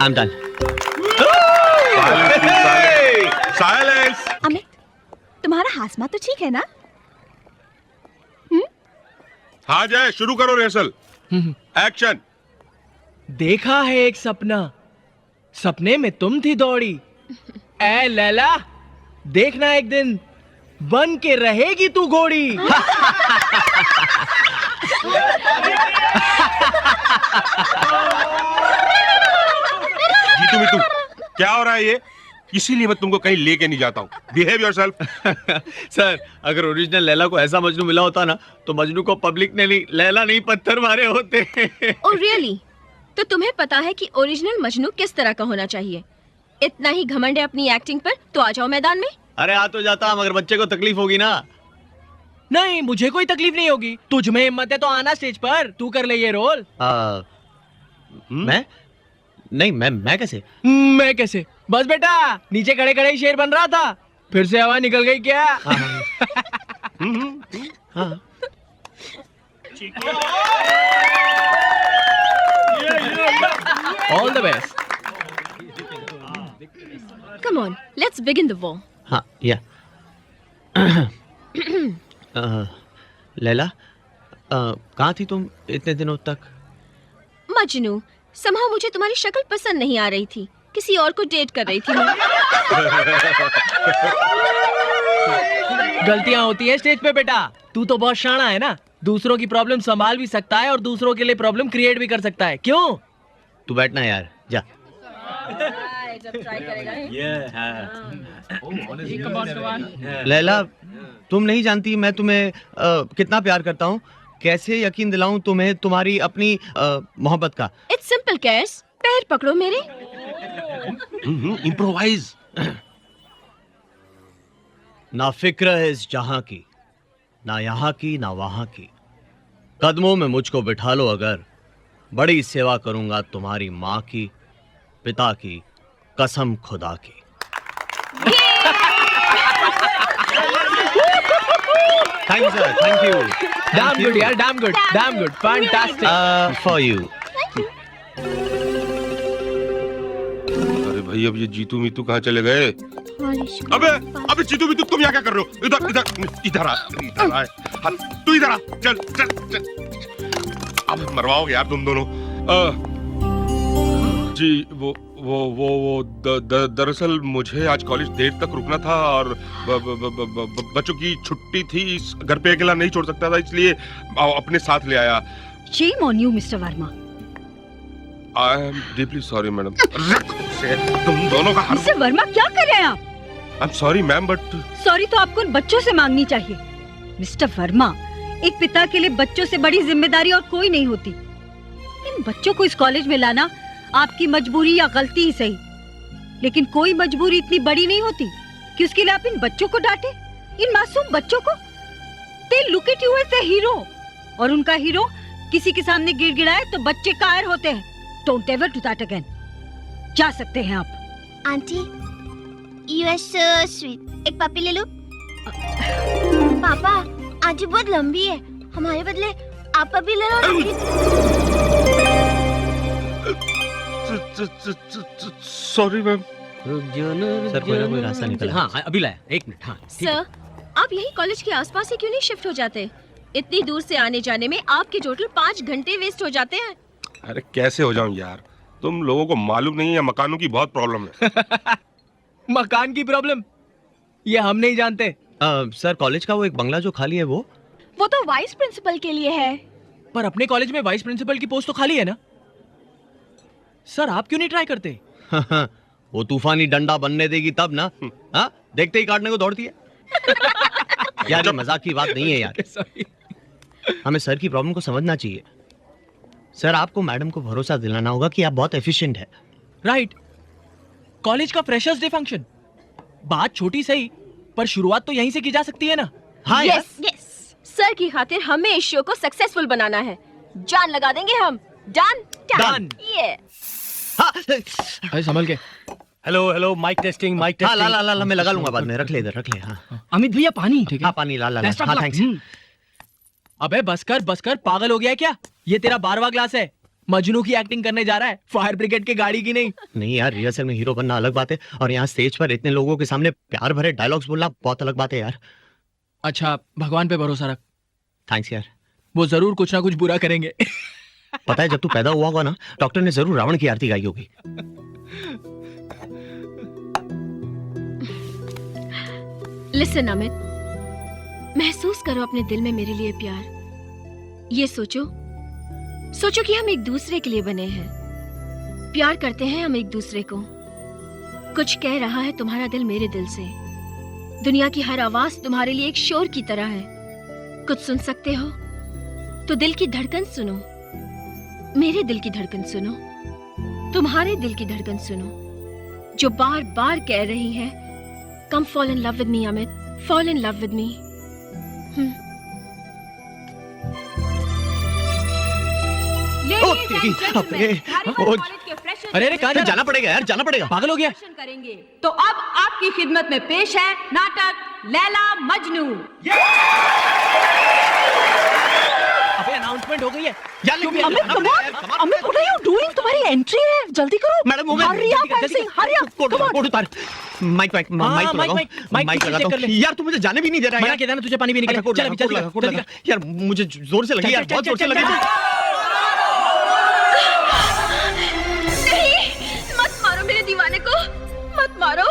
I'm done. Silence! Amit, तुम्हारा हासमा तो ठीक है ना? हाँ जय, शुरू करो रिहर्सल। एक्शन। देखा है एक सपना, सपने में तुम थी दौड़ी। ए लैला, देखना एक दिन बन के रहेगी तू घोड़ी। जीतू मितू, क्या हो रहा है ये? इसीलिए मैं तुमको कहीं लेके नहीं जाता हूँ। Behave yourself. सर, अगर ओरिजिनल लैला को ऐसा मजनू मिला होता ना, तो मजनू को पब्लिक ने नहीं, लैला नहीं पत्थर मारे होते। Oh really? तो तुम्हें पता है कि ओरिजिनल मजनू किस तरह का होना चाहिए? इतना ही घमंड है अपनी एक्टिंग पर तो आ जाओ मैदान में। अरे आ तो जाता, मगर बच्चे को तकलीफ होगी ना। नहीं, मुझे कोई तकलीफ नहीं होगी। तुझ में हिम्मत है तो आना स्टेज पर, तू कर ले ये रोल। मैं नहीं, मैं कैसे? मैं कैसे? बस बेटा, नीचे खड़े खड़े ही शेर बन रहा था, फिर से हवा निकल गई क्या? हाँ। All the best. Come on, let's begin the war. हाँ, या। लैला, कहाँ थी तुम इतने दिनों तक? मजनू, somehow मुझे तुम्हारी शक्ल पसंद नहीं आ रही थी, किसी और को डेट कर रही थी मैं। गलतियां होती है स्टेज पे बेटा। तू तो बहुत शाना है ना, दूसरों की प्रॉब्लम संभाल भी सकता है और दूसरों के लिए प्रॉब्लम क्रिएट भी कर सकता है। क्यों? तू बैठना यार, जा। लैला, तुम नहीं जानती मैं तुम्हें कितना प्यार करता हूँ। कैसे यकीन दिलाऊं तुम्हें तुम्हारी अपनी मोहब्बत का। It's simple, कैस। पैर पकड़ो मेरे। इम्प्रोवाइज। ना फिक्र है इस जहां की, ना यहाँ की ना वहां की। कदमों में मुझको बिठा लो अगर, बड़ी सेवा करूंगा तुम्हारी माँ की, पिता की, कसम खुदा की। Thank you sir, thank you. Damn good यार, damn good, fantastic. For you. अरे भाई अब ये जीतू मीतू कहाँ चले गए? अबे जीतू मीतू तुम यहाँ क्या कर रहे हो? इधर इधर इधर आ, हाँ, तू इधर आ, चल चल चल। अब मरवाओगे यार तुम दोनों। जी दरअसल मुझे आज कॉलेज देर तक रुकना था और बच्चों की छुट्टी थी, घर पे अकेला नहीं छोड़ सकता था, इसलिए अपने साथ ले आया। Shame on you, Mr. Verma. I am deeply sorry, madam. तुम दोनों का Mr. Verma क्या कर रहे हैं आप? I'm sorry, ma'am, but sorry तो आपको उन बच्चों से मांगनी चाहिए। मिस्टर वर्मा, एक पिता के लिए बच्चों से बड़ी जिम्मेदारी और कोई नहीं होती। इन बच्चों को इस कॉलेज में लाना आपकी मजबूरी या गलती ही सही, लेकिन कोई मजबूरी इतनी बड़ी नहीं होती कि उसके लिए आप इन बच्चों को डांटे, इन मासूम बच्चों को। They look at you as a hero, और उनका हीरो किसी के सामने गिड़गिड़ाए तो बच्चे कायर होते हैं। Don't ever do that again. जा सकते हैं आप। Aunty, you are so sweet. एक पपी ले लो। पापा, आंटी बहुत लंबी है, हमारे बदले आप पपी ले लो ना प्लीज। Sorry ma'am. सर कोई रास्ता निकला? हाँ अभी लाया, एक मिनट। हाँ सर, आप यही कॉलेज के आसपास से क्यों नहीं शिफ्ट हो जाते? इतनी दूर से आने जाने में आपके टोटल 5 घंटे वेस्ट हो जाते हैं। अरे कैसे हो जाऊं यार, तुम लोगों को मालूम नहीं है मकानों की बहुत प्रॉब्लम है। मकान की प्रॉब्लम ये हम नहीं जानते। सर कॉलेज का वो एक बंगला जो खाली है वो तो वाइस प्रिंसिपल के लिए है। पर अपने कॉलेज में वाइस प्रिंसिपल की पोस्ट तो खाली है ना। सर आप क्यों नहीं ट्राई करते? वो तूफानी डंडा बनने देगी तब ना। हाँ, देखते ही काटने को दौड़ती है। यार ये मजाक की बात नहीं है यार। हमें सर की प्रॉब्लम को समझना चाहिए। सर आपको मैडम को भरोसा दिलाना होगा कि आप बहुत एफिशिएंट है। राइट। कॉलेज का फ्रेशर्स डे फंक्शन, बात छोटी सही पर शुरुआत तो यहीं से की जा सकती है ना। हाँ यस यस, सर की खातिर हमें इस शो को सक्सेसफुल बनाना है। जान लगा देंगे हम। Done done. ये अरे संभल के। Hello mic testing mic testing. ला ला ला मैं लगा लूंगा बाद में। रख ले इधर, रख ले। हाँ अमित भैया पानी। हाँ पानी ला ला। हाँ थैंक्स। अबे बस कर, पागल हो गया है क्या? ये तेरा 12वां क्लास है, मजनू की एक्टिंग करने जा रहा है, फायर ब्रिगेड की गाड़ी की नहीं। नहीं यार, रिहर्सल में हीरो बनना अलग बात है और यहाँ स्टेज पर इतने लोगों के सामने प्यार भरे डायलॉग्स बोलना बहुत अलग बात है यार। अच्छा भगवान पे भरोसा रख। थैंक्स यार। वो जरूर कुछ ना कुछ बुरा करेंगे। पता है जब तू पैदा हुआ होगा ना, डॉक्टर ने जरूर रावण की आरती गाई होगी। लिसन अमित, महसूस करो अपने दिल में मेरे लिए प्यार। ये सोचो कि हम एक दूसरे के लिए बने हैं, प्यार करते हैं हम एक दूसरे को। कुछ कह रहा है तुम्हारा दिल मेरे दिल से। दुनिया की हर आवाज तुम्हारे लिए एक शोर की तरह है। कुछ सुन सकते हो तो दिल की धड़कन सुनो, मेरे दिल की धड़कन सुनो, तुम्हारे दिल की धड़कन सुनो, जो बार बार कह रही है come fall in love with me Amit, fall in love with me. अरे कहाँ जाना पड़ेगा यार, जाना पड़ेगा। पागल हो गया। करेंगे तो अब आपकी खिदमत में पेश है नाटक लैला मजनू। अबे अनाउंसमेंट हो गई है। Amit what are you doing? तुम्हारी एंट्री है, जल्दी करो। Madam hurry up. माइक लगाता हूँ। यार तू मुझे जाने भी नहीं दे रहा है। मना किया था ना तुझे पानी पीने के लिए। चल अभी चल। यार मुझे जोर से लगी यार, बहुत जोर से लगी। नहीं, मत मारो मेरे दीवाने को, मत मारो।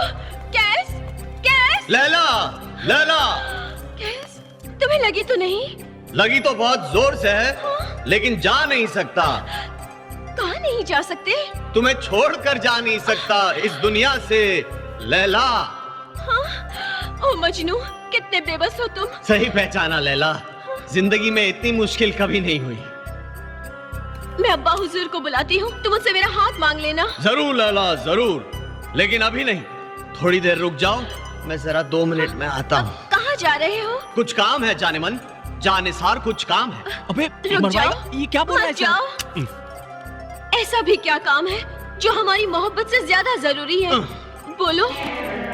कैस, लैला, कैस, तुम्हें लगी तो नहीं? लगी तो बहुत जोर से है, लेकिन जा नहीं सकता। कहाँ नहीं जा सकते? तुम्हें छोड़कर जा नहीं सकता इस दुनिया से लैला। हाँ? ओ मजनू, कितने बेबस हो तुम। सही पहचाना लैला, जिंदगी में इतनी मुश्किल कभी नहीं हुई। मैं अब्बा हुजूर को बुलाती हूँ, तुम मुझसे मेरा हाथ मांग लेना। जरूर लैला जरूर, लेकिन अभी नहीं, थोड़ी देर रुक जाओ, मैं जरा 2 मिनट में आता हूँ। कहाँ जा रहे हो? कुछ काम है जानेमन, जानेसार कुछ काम है। अबे रुक जाओ। ये क्या बोल रहा है? जाओ। ऐसा भी क्या काम है जो हमारी मोहब्बत से ज्यादा जरूरी है? बोलो,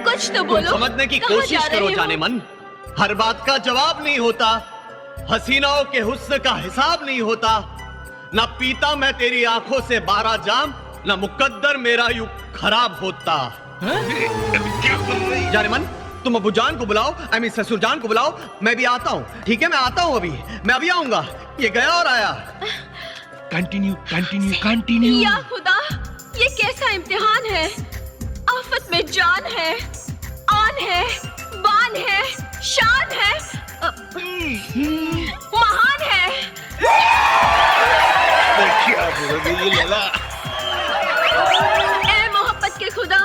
कुछ तो बोलो। समझने की कहाँ कोशिश जा रहे करो हो? जाने मन। हर बात का जवाब नहीं होता, हसीनाओं के हुस्न का हिसाब नहीं होता। ना पीता मैं तेरी आंखों से 12 जाम, ना मुकद्दर मेरा यूं खराब होता। जाने मन, तुम अबू जान को बुलाओ, आई मीन ससुर जान को बुलाओ, मैं भी आता हूँ। ठीक है, मैं आता हूँ अभी, मैं अभी आऊंगा। ये गया और आया। Continue continue continue. या खुदा, ये कैसा इम्तिहान है? आफत में जान है, आन है, बान है, शान है, महान है। ए मोहब्बत के खुदा,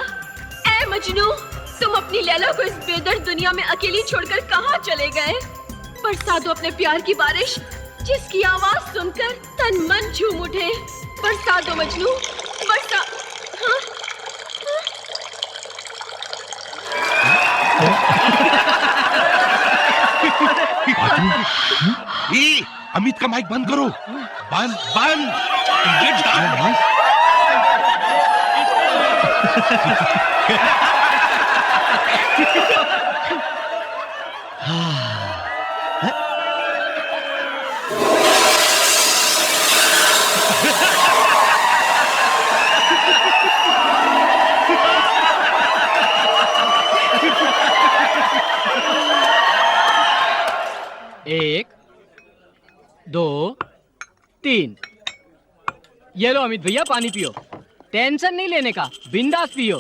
ए मजनू, तुम अपनी लैला को इस बेदर्द दुनिया में अकेली छोड़कर कहाँ चले गए? बरसा दो अपने प्यार की बारिश, जिसकी आवाज सुनकर तन मन झूम उठे। बरसा दो मजनू, बरसा। हाँ? अमित का माइक बंद करो। बंद बंद। एक, दो, तीन। ये लो अमित भैया, पानी पियो। टेंशन नहीं लेने का, बिंदास पियो।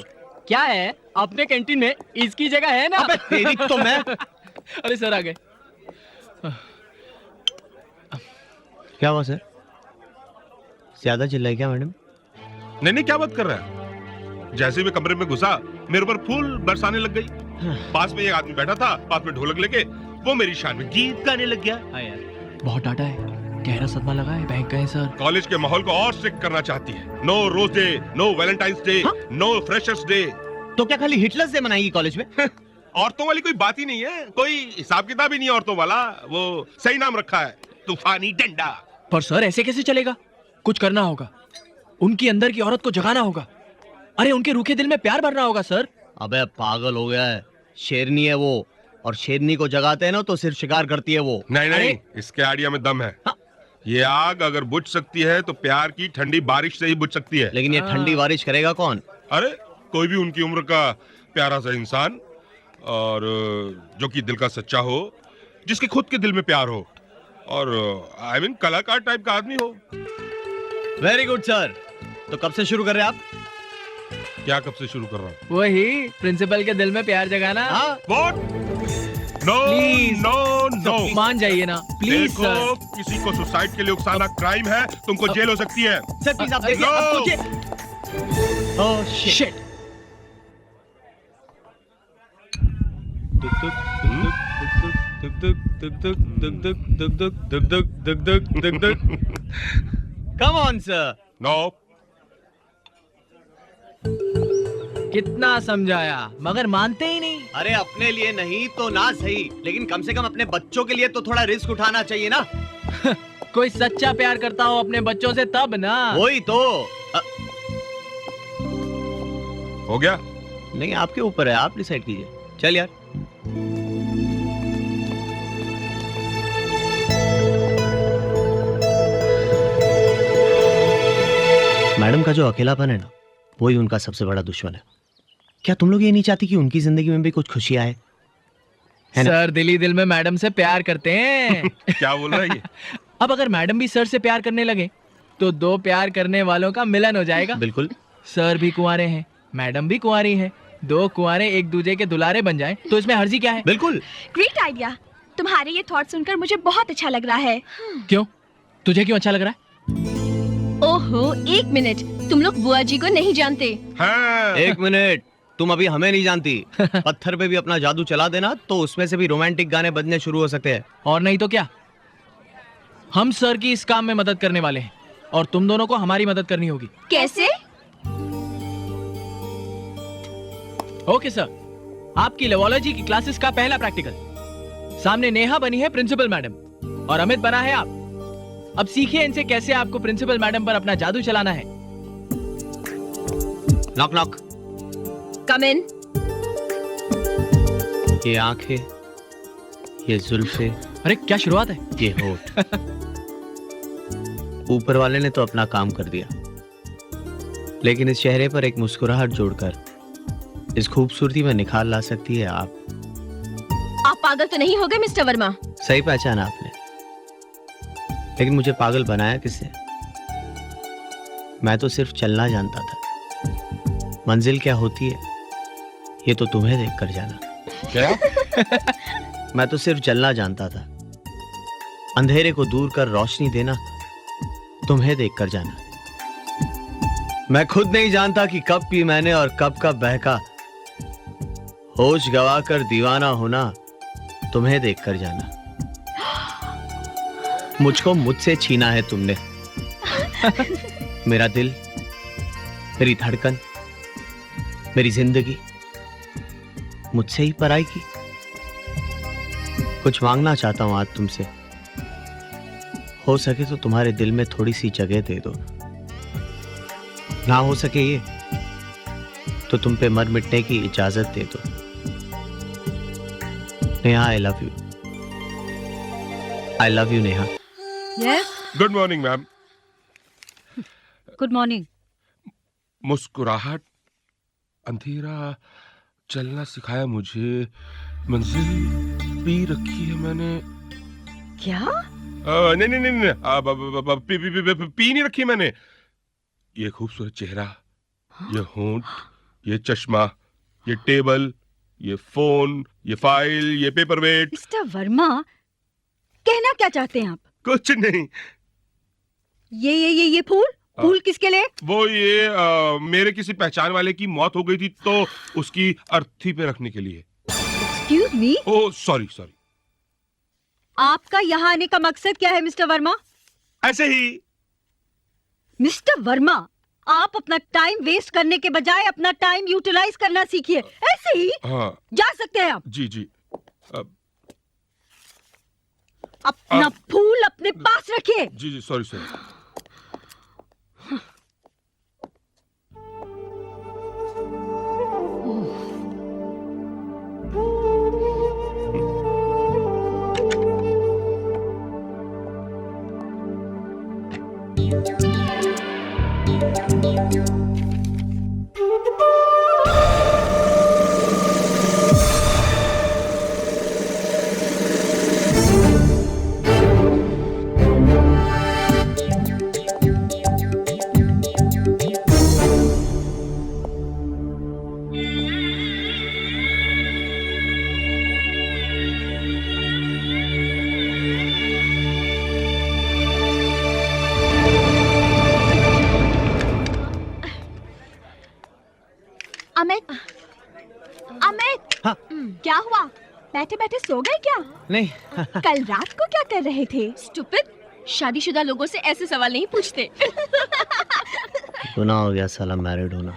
क्या है, अपने कैंटीन में इसकी जगह है ना? अबे तेरी तो मैं। अरे सर आ गए। क्या हुआ सर? ज्यादा चिल्लाए क्या मैडम? नहीं नहीं, क्या बात कर रहा है? जैसे ही मैं कमरे में घुसा, मेरे ऊपर फूल बरसाने लग गई। पास में एक आदमी बैठा था, पास में ढोलक लेके, वो मेरी शान में गीत गाने लग गया। हाँ यार, बहुत डांटा है, गहरा सदमा लगा है। बैंक गए सर। कॉलेज के माहौल को और स्ट्रिक्ट करना चाहती है। No rose day, no Valentine's day, no freshers day. तो क्या खाली हिटलर्स डे मनाएगी कॉलेज में? औरतों वाली कोई बात ही नहीं है, कोई हिसाब किताब ही नहीं है औरतों वाला। वो सही नाम रखा है, तूफानी डंडा। पर सर ऐसे कैसे चलेगा? कुछ करना होगा, उनकी अंदर की औरत को जगाना होगा। अरे उनके रूखे दिल में प्यार भरना होगा सर। अबे पागल हो गया है, शेरनी है वो, और शेरनी को जगाते हैं ना तो सिर्फ शिकार करती है वो। नहीं नहीं, इसके आइडिया में दम है। ये आग अगर बुझ सकती है तो प्यार की ठंडी बारिश से ही बुझ सकती है। लेकिन ये ठंडी बारिश करेगा कौन? अरे कोई भी उनकी उम्र का प्यारा सा इंसान, और जो कि दिल का सच्चा हो, जिसके खुद के दिल में प्यार हो, और आई मीन कलाकार टाइप का आदमी हो। Very good sir. तो कब से शुरू कर रहे हैं आप? क्या कब से शुरू कर रहा हूँ? वही प्रिंसिपल के दिल में प्यार जगाना। What? No Please. No no, मान जाइए ना प्लीज देखो, सर। किसी को सुसाइड के लिए उकसाना क्राइम है, तुमको जेल हो सकती है। सर प्लीज आप देखिए, No. आप सोचिए। Oh shit. Come on sir. No, कितना समझाया मगर मानते ही नहीं। अरे अपने लिए नहीं तो ना सही, लेकिन कम से कम अपने बच्चों के लिए तो थोड़ा रिस्क उठाना चाहिए ना। कोई सच्चा प्यार करता हो अपने बच्चों से तब ना। वही तो। हो गया? नहीं आपके ऊपर है, आप डिसाइड कीजिए। चल यार। मैडम का जो अकेलापन है ना, वही उनका सबसे बड़ा दुश्मन है। क्या तुम लोग ये नहीं चाहती कि उनकी जिंदगी में भी कुछ खुशी आए? सर दिल ही दिल में मैडम से प्यार करते हैं। क्या बोल रहा है ये? अब अगर मैडम भी सर से प्यार करने लगे तो दो प्यार करने वालों का मिलन हो जाएगा। बिल्कुल। सर भी कुंवारे हैं, मैडम भी कुंवारी है, दो कुंवारे एक दूसरे के दुलारे बन जाएं तो इसमें हर्जी क्या है? बिल्कुल। Great idea. तुम्हारे ये थॉट सुनकर मुझे बहुत अच्छा लग रहा है। क्यों? तुझे क्यों अच्छा लग रहा है? ओहो, एक मिनट, तुम लोग बुआ जी को नहीं जानते। हाँ। एक मिनट, तुम अभी हमें नहीं जानती। पत्थर पे भी अपना जादू चला देना तो उसमें से भी रोमांटिक गाने बजने शुरू हो सकते हैं। और नहीं तो क्या, हम सर की इस काम में मदद करने वाले हैं और तुम दोनों को हमारी मदद करनी होगी। कैसे? ओके सर, आपकी लेवोलॉजी की क्लासेस का पहला प्रैक्टिकल। सामने नेहा बनी है प्रिंसिपल मैडम और अमित बना है आप। अब सीखिए इनसे कैसे आपको प्रिंसिपल मैडम पर अपना जादू चलाना है। Knock knock. Come in. ये आंखें, ये जुल्फे, अरे क्या शुरुआत है। ये होठ। ऊपर वाले ने तो अपना काम कर दिया, लेकिन इस चेहरे पर एक मुस्कुराहट जोड़कर इस खूबसूरती में निखार ला सकती है आप। आप पागल तो नहीं हो गए मिस्टर वर्मा? सही पहचाना आपने, लेकिन मुझे पागल बनाया किसने? मैं तो सिर्फ चलना जानता था, मंजिल क्या होती है ये तो तुम्हें देखकर जाना। क्या? मैं तो सिर्फ जलना जानता था, अंधेरे को दूर कर रोशनी देना तुम्हें देखकर जाना। मैं खुद नहीं जानता कि कब पी मैंने और कब कब बहका, होश गवाकर दीवाना होना तुम्हें देखकर जाना। मुझको मुझसे छीना है तुमने, मेरा दिल, मेरी धड़कन, मेरी जिंदगी मुझसे ही पराई की। कुछ मांगना चाहता हूं आज तुमसे, हो सके तो तुम्हारे दिल में थोड़ी सी जगह दे दो, ना हो सके ये तो तुम पे मर मिटने की इजाजत दे दो। Neha, I love you, I love you Neha. Yes, good morning ma'am. Good morning. मुस्कुराहट, अंधेरा, चलना सिखाया मुझे, मंजिल पी रखी है मैंने। क्या? नहीं नहीं नहीं नहीं, पी नहीं रखी मैंने। ये खूबसूरत चेहरा, ये होंठ, ये चश्मा, ये टेबल, ये फोन, ये फाइल, ये पेपरवेट। मिस्टर वर्मा, कहना क्या चाहते हैं आप? कुछ नहीं। ये फूल फूल किसके लिए? वो ये मेरे किसी पहचान वाले की मौत हो गई थी तो उसकी अर्थी पे रखने के लिए। Excuse me? Oh sorry sorry. आपका यहाँ आने का मकसद क्या है मिस्टर वर्मा? ऐसे ही। मिस्टर वर्मा, आप अपना टाइम वेस्ट करने के बजाय अपना टाइम यूटिलाइज करना सीखिए। ऐसे ही हाँ जा सकते हैं आप। जी जी। अपना फूल अपने पास रखिए। जी जी सॉरी सॉरी। अमित, अमित, हाँ? क्या हुआ? बैठे बैठे सो गए क्या? नहीं। कल रात को क्या कर रहे थे? स्टूपिड, शादीशुदा लोगों से ऐसे सवाल नहीं पूछते। गुनाह हो गया साला मैरिड होना।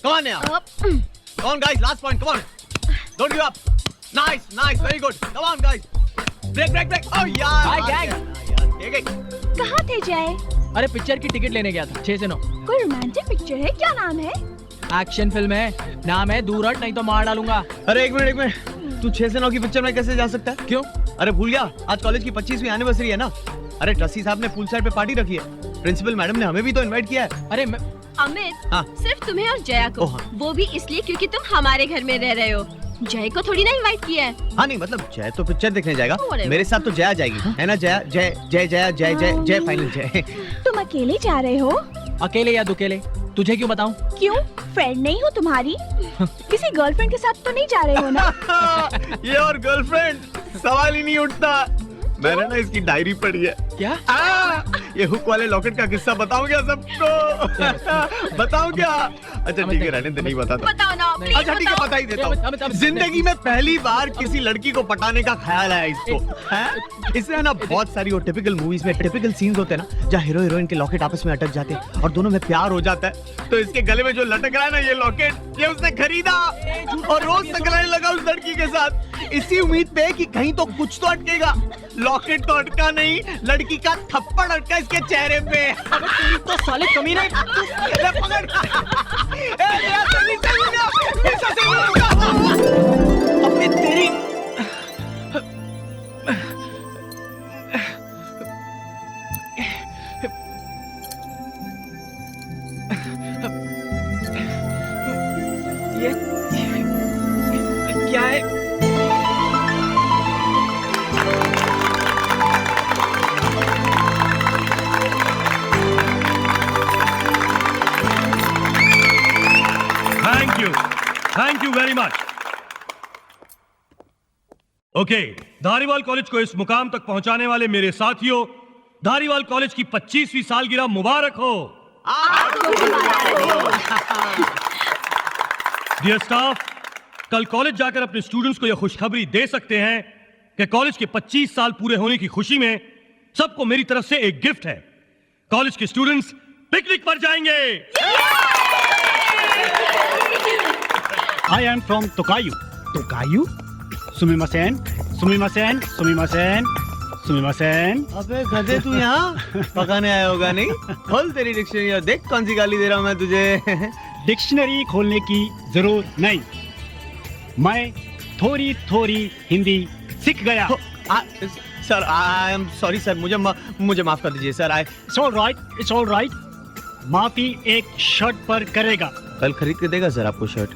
Come on now. Come on guys, last point. Come on. Don't give up. Nice, nice, very good. Come on guys. Break, break, break. Oh यार. Hi gang. कहाँ थे जय? अरे पिक्चर की टिकट लेने गया था 6 से 9। कोई रोमांटिक पिक्चर है? क्या नाम है? एक्शन फिल्म है, नाम है दूर हट नहीं तो मार डालूंगा। अरे एक मिनट, तू 6 से 9 की पिक्चर में कैसे जा सकता है? क्यों? अरे भूल गया, आज कॉलेज की 25वीं एनिवर्सरी है ना। अरे ट्रस्टी साहब ने पूल साइड पे पार्टी रखी है, प्रिंसिपल मैडम ने हमें भी तो इनवाइट किया है। अरे अमित, हाँ। सिर्फ तुम्हें और जया को, हाँ। वो भी इसलिए क्योंकि तुम हमारे घर में रह रहे हो। जय को थोड़ी ना इनवाइट किया है। हाँ नहीं मतलब जय तो पिक्चर देखने जाएगा, Whatever. मेरे साथ तो जया जाएगी, है ना? जया, जय जय जय जय जय जय फाइनल जय। तुम अकेले जा रहे हो? अकेले या दुकेले तुझे क्यों बताऊं? क्यों? फ्रेंड नहीं हो तुम्हारी? किसी गर्लफ्रेंड के साथ तो नहीं जा रहे हो ना? ये और गर्लफ्रेंड सवाल ही नहीं उठता। मैंने ना इसकी डायरी पढ़ी है, क्या? ये हुक वाले लॉकेट का किस्सा बताऊं क्या सबको? बताऊं क्या? अच्छा ठीक है, रहने दे, नहीं बताता। बताओ ना, please अच्छा ठीक है, बताओ। बता ही देता हूँ। जिंदगी में पहली बार किसी लड़की को पटाने का ख्याल आया इसको। हैं? इसने ना बहुत सारी वो टिपिकल मूवीज में टिपिकल सीन्स होते हैं ना, जहाँ हीरो हीरोइन के लॉकेट आपस में अटक जाते हैं और दोनों में प्यार हो जाता है। तो इसके गले में जो लटक रहा है ना ये लॉकेट, ये उसने खरीदा और रोज टकराने लगा उस लड़की के साथ, इसी उम्मीद पे कि कहीं तो कुछ तो अटकेगा। लॉकेट तो अटका नहीं, लड़की का थप्पड़ अटका इसके चेहरे पे। अबे तुम तो साले कमीने। ले पकड़। मेरा सही सही ना, ऐसा सही होगा। अबे तेरी। ये क्या है? Thank you very much. Okay, Dhariwal college को इस मुकाम तक पहुंचाने वाले मेरे साथियों, धारीवाल कॉलेज की 25वीं सालगिरह मुबारक हो। डियर स्टाफ, कल कॉलेज जाकर अपने स्टूडेंट्स को यह खुशखबरी दे सकते हैं कि कॉलेज के 25 साल पूरे होने की खुशी में सबको मेरी तरफ से एक गिफ्ट है। कॉलेज के स्टूडेंट्स पिकनिक पर जाएंगे। I am from Tokayu. Tokayu? Sumimasen, sumimasen, sumimasen, sumimasen. अबे गधे, तू यहाँ पकाने आया होगा नहीं? खोल तेरी डिक्शनरी और देख कौन सी गाली दे रहा हूँ मैं तुझे। डिक्शनरी खोलने की जरूरत नहीं, मैं थोड़ी थोड़ी हिंदी सीख गया। Sir I am sorry sir, मुझे माफ कर दीजिए sir. It's all right, it's all right. माफी एक शर्ट पर करेगा। कल खरीद के देगा सर आपको शर्ट?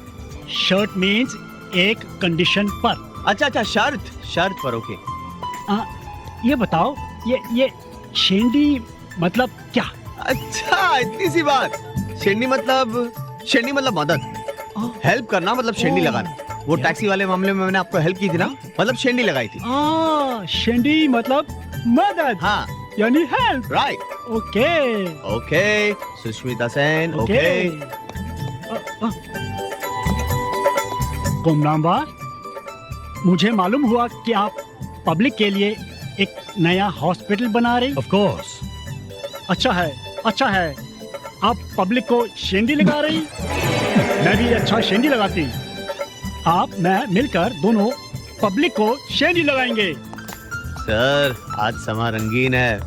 शर्ट मीन्स एक कंडीशन पर। अच्छा, शर्त पर। ओके। ये बताओ, ये शेंडी मतलब क्या? अच्छा, इतनी सी बात। शेंडी मतलब मदद, हेल्प करना, मतलब शेंडी लगाना। वो टैक्सी वाले मामले में मैंने आपको हेल्प की थी ना, मतलब शेंडी लगाई थी। शेंडी मतलब मदद। हाँ, यानी help. Right. Okay Sushmita Sen. Okay. कोमनाम्बा, मुझे मालूम हुआ कि आप पब्लिक के लिए एक नया हॉस्पिटल बना रही। Of course. अच्छा है। आप पब्लिक को शेंडी लगा रही, मैं भी अच्छा शेंडी लगाती। आप मैं मिलकर दोनों पब्लिक को शेंडी लगाएंगे। सर आज समा रंगीन है,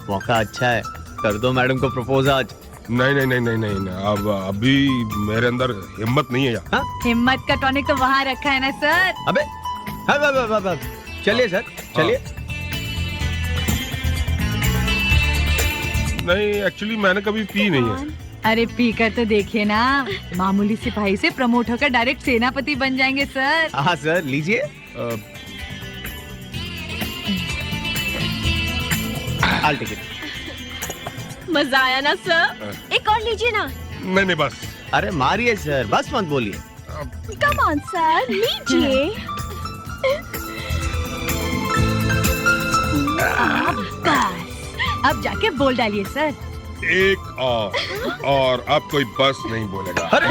मौका अच्छा है, कर दो मैडम को प्रपोज आज। नहीं, अब अभी मेरे अंदर हिम्मत नहीं है यार। हिम्मत का टॉनिक तो वहाँ रखा है ना सर। अबे चलिए सर, चलिए। नहीं, एक्चुअली मैंने कभी पी नहीं है। अरे पी कर तो देखिए ना, मामूली सिपाही से प्रमोट होकर डायरेक्ट सेनापति बन जाएंगे सर। हाँ सर, लीजिए। I'll take it. मजा आया ना सर? एक और लीजिए ना। नहीं बस। अरे मारिए सर, बस मत बोलिए। कम ऑन सर, लीजिए। बस अब जाके बोल डालिए सर। एक और अब कोई बस नहीं बोलेगा। अरे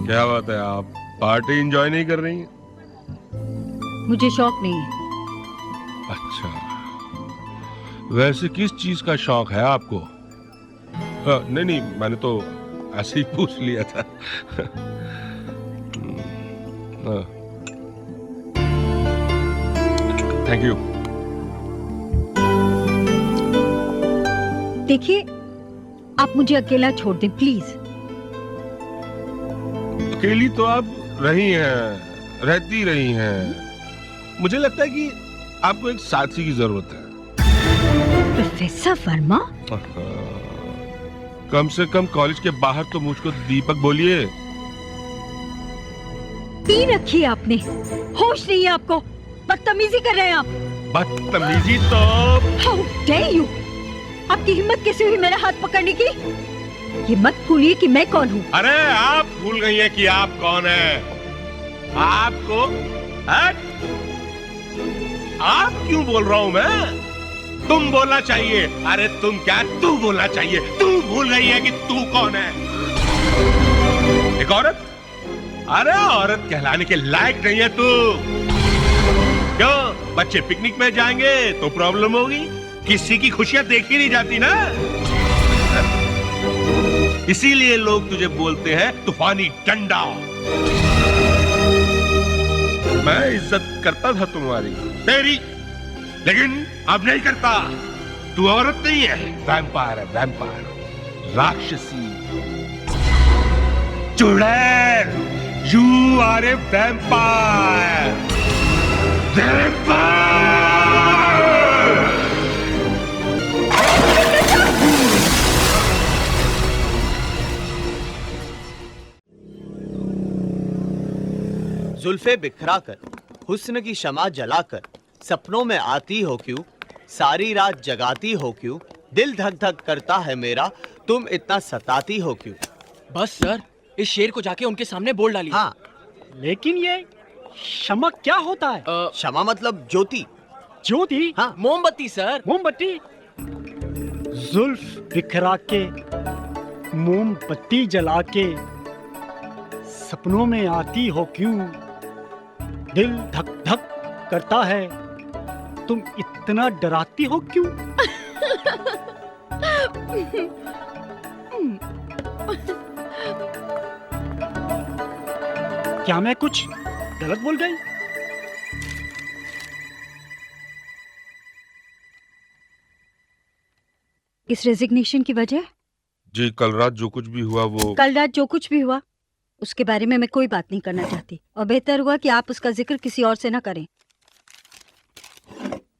क्या बात है, आप पार्टी एंजॉय नहीं कर रही हैं? मुझे शौक नहीं है। अच्छा, वैसे किस चीज का शौक है आपको? नहीं, मैंने तो ऐसे ही पूछ लिया था। Thank you. देखिए, आप मुझे अकेला छोड़ दें प्लीज। अकेली तो आप रहती रही हैं। मुझे लगता है कि आपको एक साथी की जरूरत है। प्रोफेसर वर्मा, कम से कम कॉलेज के बाहर तो मुझको दीपक बोलिए। पी रखी आपने, होश नहीं है आपको, बदतमीजी कर रहे हैं आप। बदतमीजी तो How dare you? आपकी हिम्मत कैसे हुई मेरा हाथ पकड़ने की? ये मत भूलिए कि मैं कौन हूँ। अरे आप भूल गई हैं कि आप कौन हैं? आपको हट? आप क्यों बोल रहा हूं मैं? तुम बोलना चाहिए। अरे तुम क्या, तू बोलना चाहिए। तू भूल गई है कि तू कौन है। एक औरत? अरे औरत कहलाने के लायक नहीं है तू। क्यों? बच्चे पिकनिक में जाएंगे तो प्रॉब्लम होगी? किसी की खुशियां देखी नहीं जाती ना, इसीलिए लोग तुझे बोलते हैं तूफानी डंडा। मैं इज्जत करता था तुम्हारी, तेरी, लेकिन अब नहीं करता। तू औरत नहीं है, वैम्पायर है, वैम्पायर, राक्षसी, चुड़ैल। You are a vampire, vampire. जुल्फे बिखरा कर, हुस्न की शमा जलाकर, सपनों में आती हो क्यों, सारी रात जगाती हो क्यों, दिल धक धक करता है मेरा, तुम इतना सताती हो क्यों। बस सर, इस शेर को जाके उनके सामने बोल डालिए। हाँ, लेकिन ये शमा क्या होता है? क्षमा मतलब ज्योति। ज्योति? हाँ, मोमबत्ती सर। मोमबत्ती? जुल्फ बिखरा के, मोमबत्ती जला के, सपनों में आती हो क्यों, दिल धक धक करता है, तुम इतना डराती हो क्यों? क्या मैं कुछ गलत बोल गई? इस रेजिग्नेशन की वजह? जी कल रात जो कुछ भी हुआ वो कल रात जो कुछ भी हुआ उसके बारे में मैं कोई बात नहीं करना चाहती, और बेहतर हुआ कि आप उसका जिक्र किसी और से ना करें।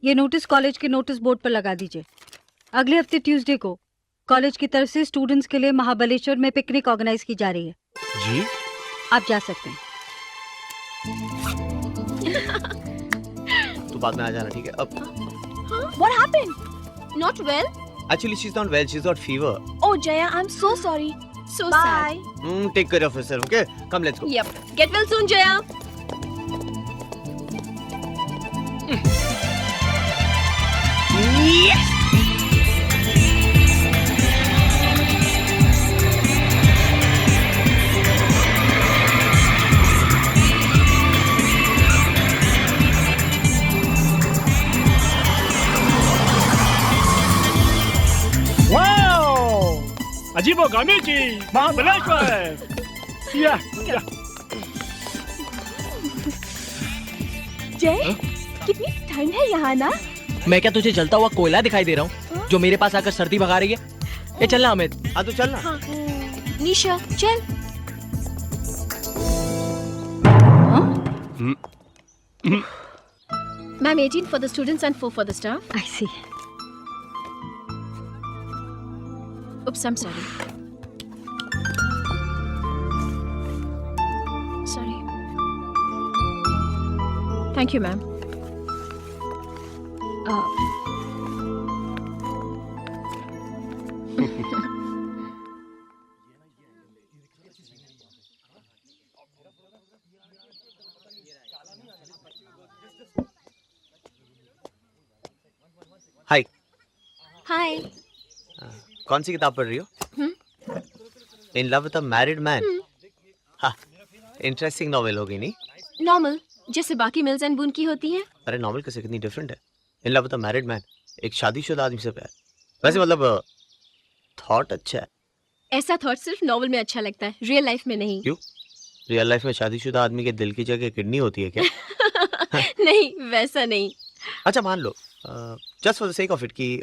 ये नोटिस कॉलेज के नोटिस बोर्ड पर लगा दीजिए। अगले हफ्ते ट्यूसडे को कॉलेज की तरफ से स्टूडेंट्स के लिए महाबलेश्वर में पिकनिक ऑर्गेनाइज की जा रही है। जी आप जा सकते हैं। तो बाद में आ जाना, ठीक है? अब What happened? Not well? actually she's not well, she's got fever. Oh Jaya, I'm so sorry. So Bye. sad. Take care of yourself, okay? Come, let's go. Yep. Get well soon, Jaya. Yes! अजीबोगरीब की महाबलेश्वर। या जय, कितनी ठंड है यहाँ ना? मैं क्या तुझे जलता हुआ कोयला दिखाई दे रहा हूँ जो मेरे पास आकर सर्दी भगा रही है? ये चलना अमित। हाँ तो चलना। हाँ। निशा चल। Ma'am, 18 for the students and 4 for the staff. I see. Oops, I'm sorry. Sorry. Thank you, ma'am. हाय। हाय। कौन सी किताब पढ़ रही हो? इन love with a married man. हाँ, इंटरेस्टिंग नॉवेल होगी नहीं? नॉर्मल, जैसे बाकी मिल्स एंड बून की होती हैं। अरे नॉवेल कैसे कितनी डिफरेंट है। इन love with a married man, एक शादीशुदा आदमी से प्यार। वैसे मतलब थॉट अच्छा है। ऐसा थॉट सिर्फ नॉवेल में अच्छा लगता है, रियल लाइफ में नहीं। क्यों? रियल लाइफ में शादीशुदा आदमी के दिल की जगह किडनी होती है क्या? नहीं, वैसा नहीं। अच्छा मान लो, just for the sake of it कि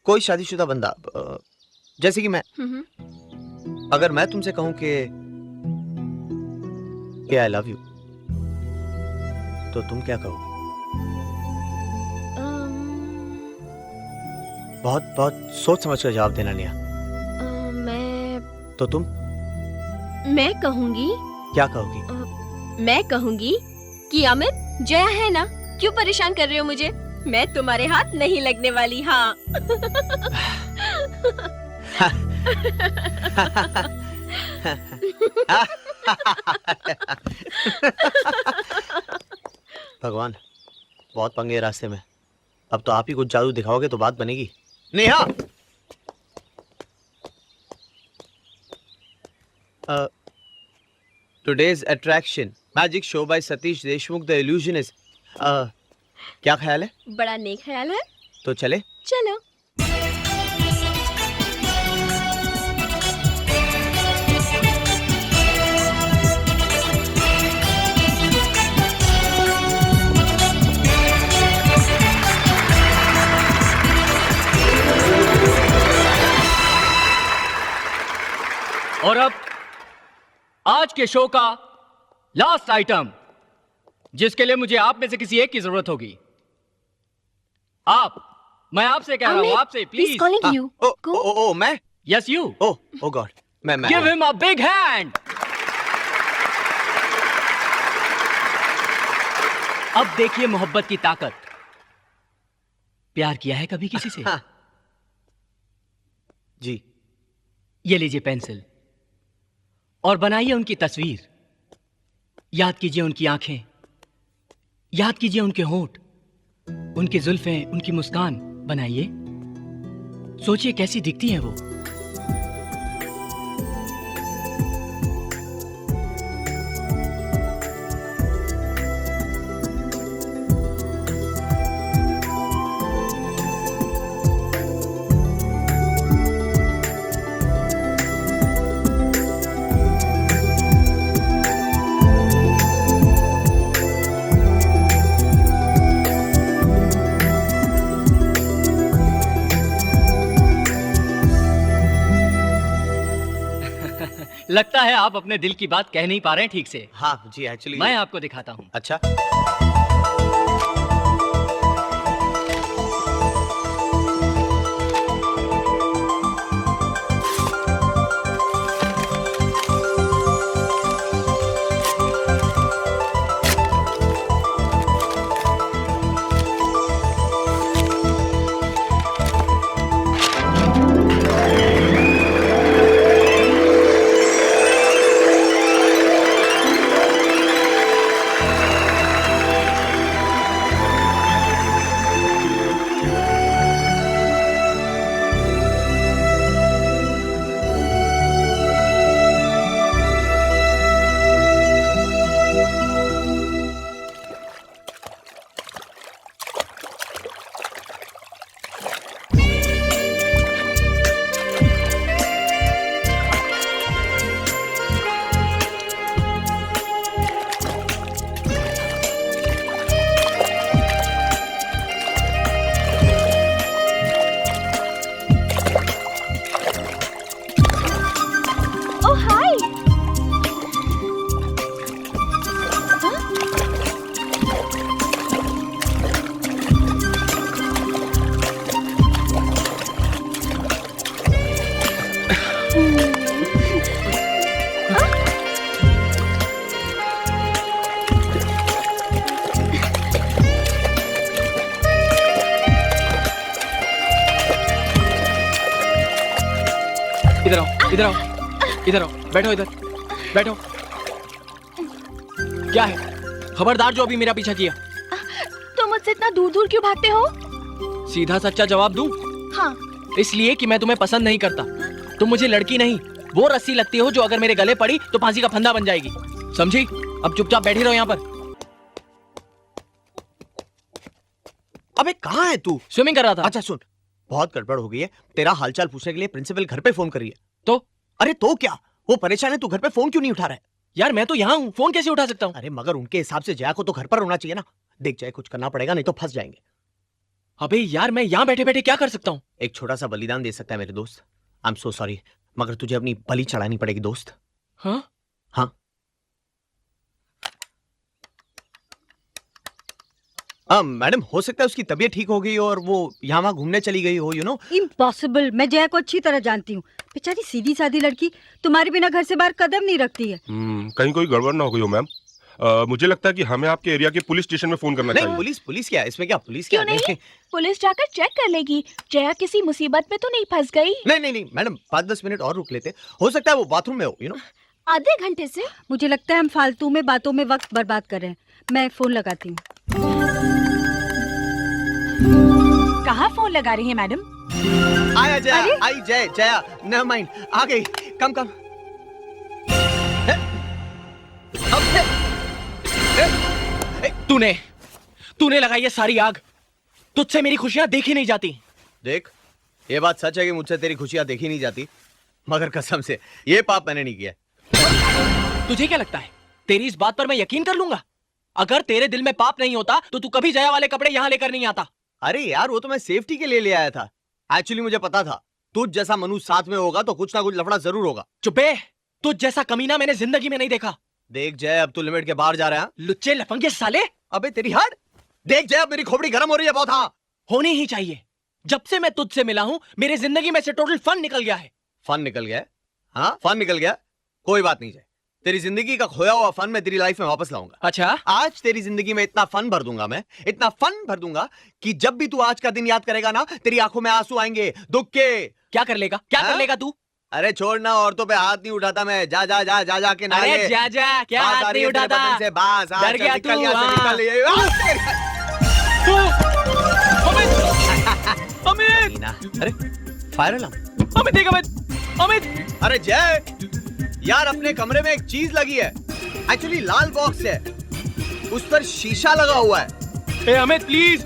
कोई शादीशुदा बंदा, जैसे कि मैं, अगर मैं तुमसे कहूं कि आई लव यू, तो तुम क्या कहोगे? बहुत बहुत सोच समझ कर जवाब देना नेहा। मैं तो तुम मैं कहूंगी। क्या कहोगी? मैं कहूंगी कि अमित, जया है ना, क्यों परेशान कर रहे हो मुझे? मैं तुम्हारे हाथ नहीं लगने वाली। हाँ। भगवान, बहुत पंगे रास्ते में। अब तो आप ही कुछ जादू दिखाओगे तो बात बनेगी। Neha, today's attraction magic show by Satish Deshmukh the illusionist। क्या ख्याल है? बड़ा नेक ख्याल है। तो चले? चलो। और अब आज के शो का लास्ट आइटम, जिसके लिए मुझे आप में से किसी एक की जरूरत होगी। मैं आपसे कह रहा हूं, आपसे प्लीज। मैं? Yes you. ओ गॉड, मैं give him a big hand. अब देखिए मोहब्बत की ताकत। प्यार किया है कभी किसी से? जी। ये लीजिए पेंसिल और बनाइए उनकी तस्वीर। याद कीजिए उनकी आंखें, याद कीजिए उनके होंठ, उनकी जुल्फें, उनकी मुस्कान बनाइए। सोचिए कैसी दिखती हैं वो। लगता है आप अपने दिल की बात कह नहीं पा रहे हैं ठीक से। हाँ जी, एक्चुअली मैं आपको दिखाता हूं। अच्छा। इधर आओ, इधर आओ, इधर आओ, बैठो इधर, बैठो। क्या है? खबरदार जो अभी मेरा पीछा किया। तुम मुझसे इतना दूर दूर क्यों भागते हो? सीधा सच्चा जवाब दूं? हाँ। इसलिए कि मैं तुम्हें पसंद नहीं करता। तुम मुझे लड़की नहीं, वो रस्सी लगती हो जो अगर मेरे गले पड़ी तो फांसी का फंदा बन जाएगी। समझी? अब चुपचाप बैठी रहो यहाँ पर। अबे कहाँ है तू? स्विमिंग कर रहा था। अच्छा सुन, बहुत गड़बड़ हो गई है। तेरा हालचाल पूछने के लिए प्रिंसिपल घर पे फोन कर रही है। तो? अरे तो क्या, वो परेशान है, तू घर पे फोन क्यों नहीं उठा रहा है? यार मैं तो यहाँ हूँ, फोन कैसे उठा सकता हूँ? अरे मगर उनके हिसाब से जया को तो घर पर होना चाहिए ना। देख जाए, कुछ करना पड़ेगा नहीं तो फंस जाएंगे। अबे यार मैं यहाँ बैठे बैठे क्या कर सकता हूँ? एक छोटा सा बलिदान दे सकता है मेरे दोस्त। आई एम सो सॉरी, मगर तुझे अपनी बलि चढ़ानी पड़ेगी दोस्त। हाँ हाँ। मैडम, हो सकता है उसकी तबीयत ठीक हो गई और वो यहाँ वहाँ घूमने चली गई हो, यू नो। इम्पॉसिबल। मैं जया को अच्छी तरह जानती हूँ। बेचारी सीधी सादी लड़की तुम्हारे बिना घर से बाहर कदम नहीं रखती है। कहीं कोई गड़बड़ ना हो गई हो मैम। मुझे लगता है कि हमें आपके एरिया के पुलिस स्टेशन में फोन करना नहीं चाहिए। पुलिस क्या है इसमें? क्या पुलिस क्या? क्यों नहीं? पुलिस जाकर चेक कर लेगी जया किसी मुसीबत में तो नहीं फंस गई। नहीं मैडम 5-10 मिनट और रुक लेते, हो सकता है वो बाथरूम में हो, यू नो। आधे घंटे से मुझे लगता है हम फालतू में बातों में वक्त बर्बाद कर रहे हैं। मैं फोन लगाती हूँ। कहाँ फोन लगा रही है मैडम? आया जया, आई जया, नेवर माइंड, आ गई। कम तूने लगाई है सारी आग। तुझसे मेरी खुशियां देखी नहीं जाती। देख, ये बात सच है कि मुझसे तेरी खुशियां देखी नहीं जाती, मगर कसम से ये पाप मैंने नहीं किया। तुझे क्या लगता है तेरी इस बात पर मैं यकीन कर लूंगा? अगर तेरे दिल में पाप नहीं होता तो तू कभी जया वाले कपड़े यहाँ लेकर नहीं आता। अरे यार वो तो मैं सेफ्टी के लिए ले आया था। एक्चुअली मुझे पता था तुझ जैसा मनुष्य साथ में होगा तो कुछ ना कुछ लफड़ा जरूर होगा। चुपे, तुझ जैसा कमीना मैंने जिंदगी में नहीं देखा। देख जय, अब तू लिमिट के बाहर जा रहा है। लुच्चे लफंगे साले। अबे तेरी हट। देख जय, अब मेरी खोपड़ी गर्म हो रही है बहुत। हाँ, होनी ही चाहिए। जब से मैं तुझसे मिला हूं मेरी जिंदगी में से टोटल फन निकल गया है। फन निकल गया? हाँ फन निकल गया, कोई बात नहीं जय। तेरी जिंदगी का खोया हुआ फन मैं तेरी लाइफ में वापस लाऊंगा। अच्छा, आज तेरी जिंदगी में इतना फन भर दूंगा मैं, इतना फन भर दूंगा कि जब भी तू आज का दिन याद करेगा ना तेरी आंखों में आंसू आएंगे दुख के। क्या कर लेगा? क्या कर लेगा तू? अरे छोड़ना, औरतों पे हाथ नहीं उठाता मैं। जा जा जा जा जा के नहा ले। अरे जा जा, क्या हाथ नहीं उठाता? से बास, डर गया तू? अमित, अरे फायर अलार्म। अमित देख, अमित। अरे जय यार, अपने कमरे में एक चीज लगी है। एक्चुअली लाल बॉक्स है, उस पर शीशा लगा हुआ है। ए अमित प्लीज।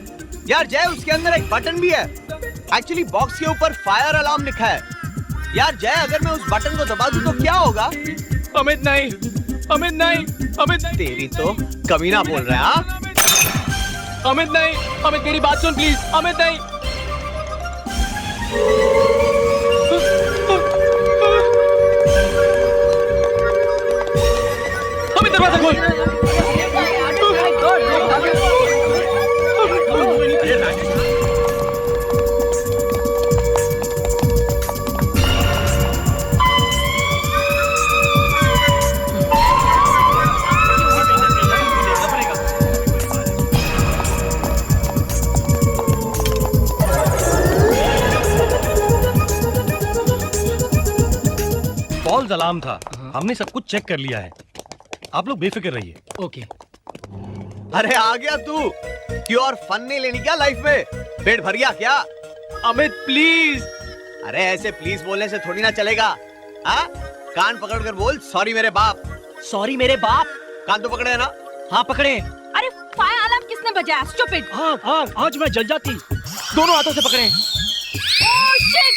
यार जय, उसके अंदर एक बटन भी है। एक्चुअली बॉक्स के ऊपर फायर अलार्म लिखा है। यार जय, अगर मैं उस बटन को दबा दूं तो क्या होगा? अमित नहीं, अमित नहीं, अमित नहीं। तेरी तो कमीना बोल रहा है। हाँ अमित नहीं, अमित मेरी बात सुन प्लीज। अमित नहीं। अमित दरवाजा खोल। फॉल्स अलार्म था, हमने सब कुछ चेक कर लिया है। आप लोग बेफिक्र रहिए। ओके। अरे आ गया तू। क्यों और फन नहीं लेनी क्या लाइफ में? पेट भर गया क्या? अमित प्लीज। अरे ऐसे प्लीज बोलने से थोड़ी ना चलेगा। हाँ, कान पकड़ कर बोल, सॉरी मेरे बाप। सॉरी मेरे बाप। कान तो पकड़े है ना? हाँ पकड़े। अरे फायर अलार्म किसने बजाया? स्टूपिड। हाँ, आज मैं जल जाती। दोनों हाथों से पकड़े। Oh shit,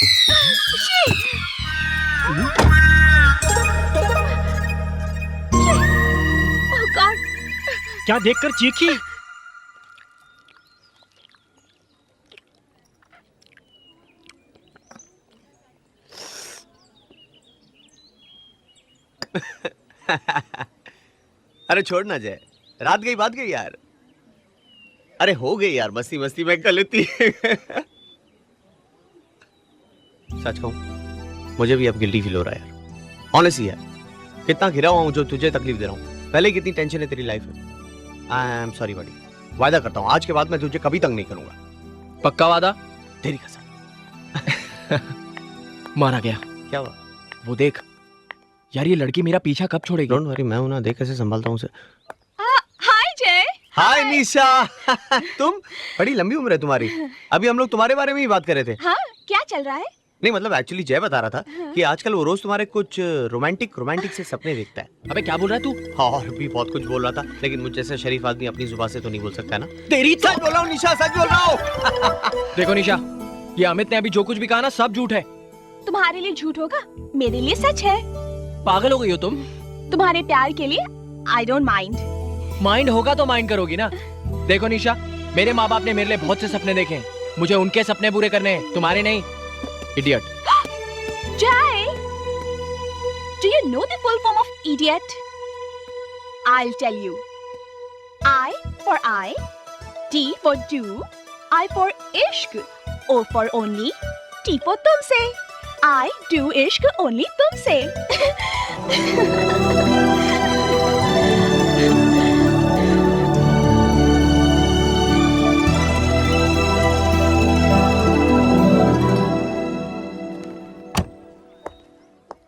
shit. Oh God, क्या देखकर चीखी? अरे छोड़ ना जय, रात गई बात गई यार। अरे हो गई यार, मस्ती मस्ती में गलती। सच कहूं, मुझे भी अब गिल्टी फील हो रहा है यार। ऑनेस्टली यार, कितना घिरा हुआ हूं जो तुझे तकलीफ दे रहा हूं। पहले कितनी टेंशन है तेरी लाइफ में। आई एम सॉरी बड़ी। वादा करता हूं आज के बाद मैं तुझे कभी तंग नहीं करूंगा। पक्का वादा? तेरी कसम। मारा गया। क्या हुआ? वो देख यार, ये लड़की मेरा पीछा कब छोड़ेगी? डोंट वरी, मैं हूं ना, देख कैसे संभालता हूं उसे। हाय जय। हाय निशा। तुम? बड़ी लंबी उम्र है तुम्हारी। अभी हम लोग तुम्हारे बारे में ही बात कर रहे थे। हाँ, क्या चल रहा है? नहीं मतलब एक्चुअली जय बता रहा था कि आजकल वो रोज तुम्हारे कुछ रोमांटिक से सपने देखता है। अबे क्या बोल रहा है तू? हाँ, और भी बहुत कुछ बोल रहा था, लेकिन मुझ जैसे शरीफ आदमी अपनी जुबान से तो नहीं बोल सकता है ना। तेरी सच बोल रहा हूँ निशा, सच बोल रहा हूँ। देखो निशा, ये अमित ने अभी जो कुछ भी कहा ना सब झूठ है। तुम्हारे लिए झूठ होगा, मेरे लिए सच है। पागल हो गई हो तुम? तुम्हारे प्यार के लिए आई डोंट माइंड। माइंड होगा तो माइंड करोगी ना। देखो निशा, मेरे माँ बाप ने मेरे लिए बहुत से सपने देखे हैं। मुझे उनके सपने पूरे करने हैं, तुम्हारे नहीं। Idiot. Jai, do you know the full form of idiot? I'll tell you. I for I, D for do, I for ishq, O for only, T for तुमसे. I do ishq only तुमसे.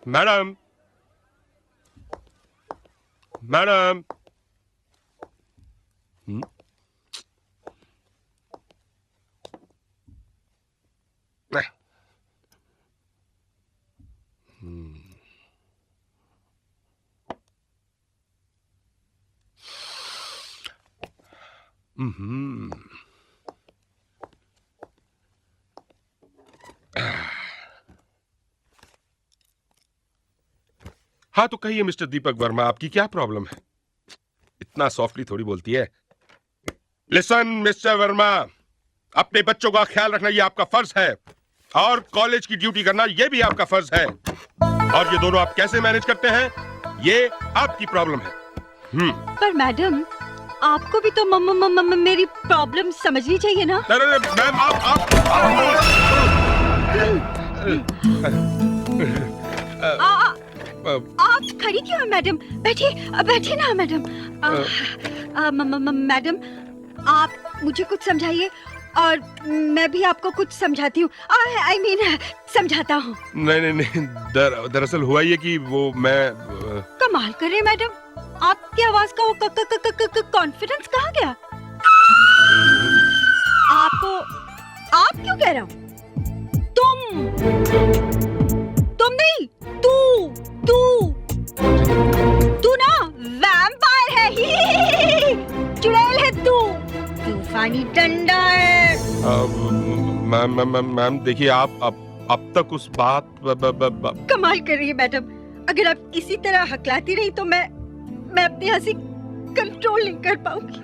Madam, madam. हाँ तो कहिए mister Deepak Verma, आपकी क्या problem है? इतना softly थोड़ी बोलती है। लिसन मिस्टर वर्मा, अपने बच्चों का ख्याल रखना ये आपका फर्ज है, और कॉलेज की ड्यूटी करना ये भी आपका फर्ज है। और ये दोनों आप कैसे मैनेज करते हैं, ये आपकी प्रॉब्लम है। पर मैडम, आपको भी तो मेरी प्रॉब्लम समझनी चाहिए ना। मैम, आप खड़ी क्यों हैं मैडम? बैठिए बैठिए ना मैडम। मैडम, आप मुझे कुछ समझाइए और मैं भी आपको कुछ समझाती हूँ। I mean, समझाता हूँ। नहीं, दरअसल हुआ ये कि वो मैं कमाल कर रहे हैं मैडम, आपकी आवाज का वो कॉन्फिडेंस कहाँ गया? आपको आप क्यों कह रहा हूँ? तुम नहीं, तू ना वैम्पायर है, चुड़ैल है तू, तूफानी डंडा है। मैम देखिए, आप अब तक उस बात कमाल कर रही है मैडम, अगर आप इसी तरह हकलाती रही तो मैं अपनी हंसी कंट्रोल नहीं कर पाऊंगी।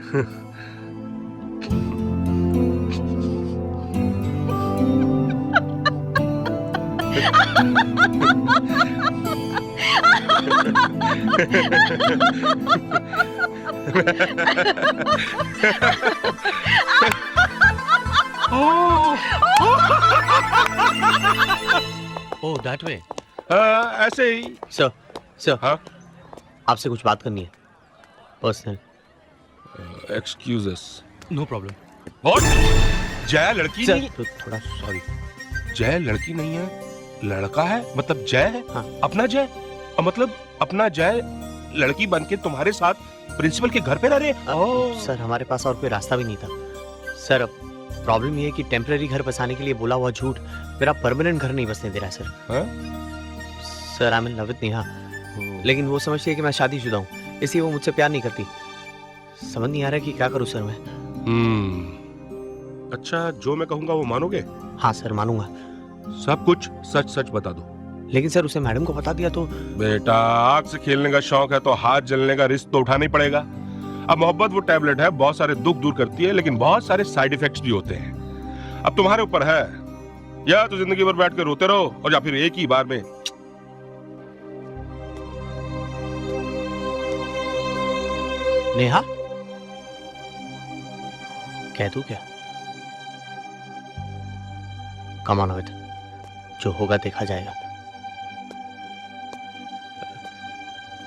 Oh that way. ऐसे ही। सर, हाँ, आपसे कुछ बात करनी है, personal. Excuse us. No problem. What? Jai लड़की सर, नहीं? तो थोड़ा सॉरी। जय लड़की नहीं है, लड़का है, मतलब जय है। हाँ। अपना जय, मतलब अपना जय लड़की बन के तुम्हारे साथ प्रिंसिपल के घर पे रह रहे। सर, हमारे पास और कोई रास्ता भी नहीं था। सर, अब प्रॉब्लम ये है कि टेम्पररी घर बसाने के लिए बोला हुआ झूठ मेरा परमानेंट घर नहीं बसने दे रहा है sir. Sir, I am in love with Neha, लेकिन वो समझती है कि मैं शादीशुदा हूँ, इसलिए वो मुझसे प्यार नहीं करती। समझ नहीं आ रहा कि क्या करूँ सर मैं। अच्छा, जो मैं कहूँगा वो मानोगे? हाँ सर, मानूंगा। सब कुछ सच सच बता दो। लेकिन सर, उसे मैडम को बता दिया तो। बेटा, आग से खेलने का शौक है तो हाथ जलने का रिस्क तो उठाना ही पड़ेगा। अब मोहब्बत वो टैबलेट है, बहुत सारे दुख दूर करती है, लेकिन बहुत सारे साइड इफेक्ट्स भी होते हैं। अब तुम्हारे ऊपर है, या तो जिंदगी भर बैठ कर रोते रहो, और या फिर एक ही बार में। नेहा, कह दूं क्या? कम ऑन विद, जो होगा देखा जाएगा।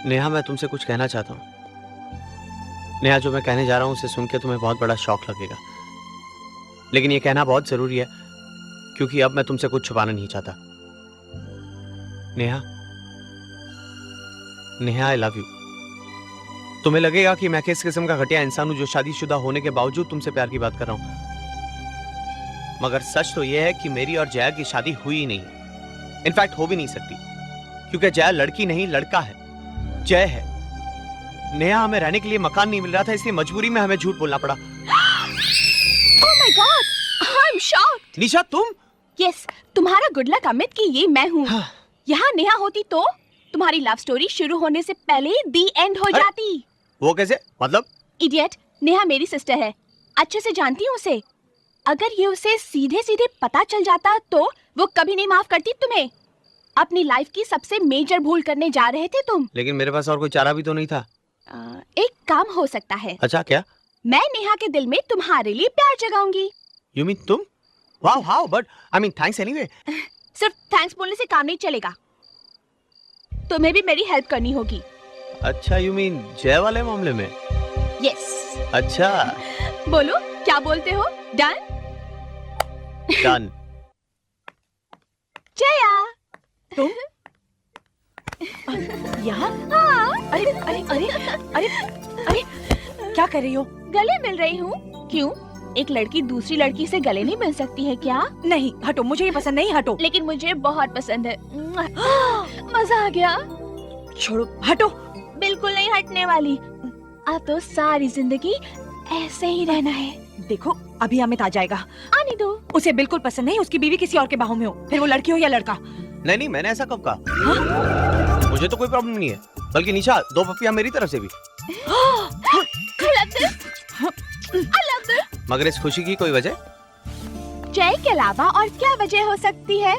नेहा, मैं तुमसे कुछ कहना चाहता हूँ। नेहा, जो मैं कहने जा रहा हूँ उसे सुन के तुम्हें बहुत बड़ा शॉक लगेगा, लेकिन ये कहना बहुत जरूरी है, क्योंकि अब मैं तुमसे कुछ छुपाना नहीं चाहता। Neha, I love you. तुम्हें लगेगा कि मैं किस किस्म का घटिया इंसान हूं जो शादीशुदा होने के बावजूद तुमसे प्यार की बात कर रहा हूं, मगर सच तो यह है कि मेरी और जया की शादी हुई ही नहीं है। इनफैक्ट हो भी नहीं सकती, क्योंकि जया लड़की नहीं लड़का है, जय है। नेहा, हमें रहने के लिए मकान नहीं मिल रहा था, इसलिए मजबूरी में हमें झूठ बोलना पड़ा। Oh my God, I'm shocked. निशा, तुम? Yes, तुम्हारा गुड लक अमित कि ये मैं हूँ। हाँ। यहाँ नेहा होती तो तुम्हारी लव स्टोरी शुरू होने से पहले दी एंड हो जाती। वो कैसे? मतलब? इडियट, नेहा मेरी सिस्टर है, अच्छे से जानती हूँ उसे। अगर ये उसे सीधे सीधे पता चल जाता तो वो कभी नहीं माफ करती तुम्हें। अपनी लाइफ की सबसे मेजर भूल करने जा रहे थे तुम। लेकिन मेरे पास और कोई चारा भी तो नहीं था। एक काम हो सकता है। अच्छा, क्या? मैं नेहा के दिल में तुम्हारे लिए प्यार जगाऊंगी। You mean तुम? Wow, how? But I mean thanks anyway. सिर्फ थैंक्स बोलने से काम नहीं चलेगा, तुम्हें भी मेरी हेल्प करनी होगी। अच्छा, you mean जय वाले मामले में? Yes. अच्छा। बोलो, क्या बोलते हो? डन? Done. जया, यहाँ? हाँ। अरे अरे अरे अरे अरे क्या कर रही हो? गले मिल रही हूँ। क्यों? एक लड़की दूसरी लड़की से गले नहीं मिल सकती है क्या? नहीं, हटो, मुझे ये पसंद नहीं, हटो। लेकिन मुझे बहुत पसंद है। मजा आ गया। छोड़ो, हटो। बिल्कुल नहीं हटने वाली। अब तो सारी जिंदगी ऐसे ही रहना है। देखो, अभी अमित आ जाएगा। आने दो। उसे बिल्कुल पसंद नहीं, उसकी बीवी किसी और के बाहों में हो, फिर वो लड़की हो या लड़का। नहीं, मैंने ऐसा कब कहा? मुझे तो कोई प्रॉब्लम नहीं है, बल्कि निशा 2 पप्पियां मेरी तरफ से भी। मगर इस खुशी की कोई वजह? जय के अलावा और क्या वजह हो सकती है?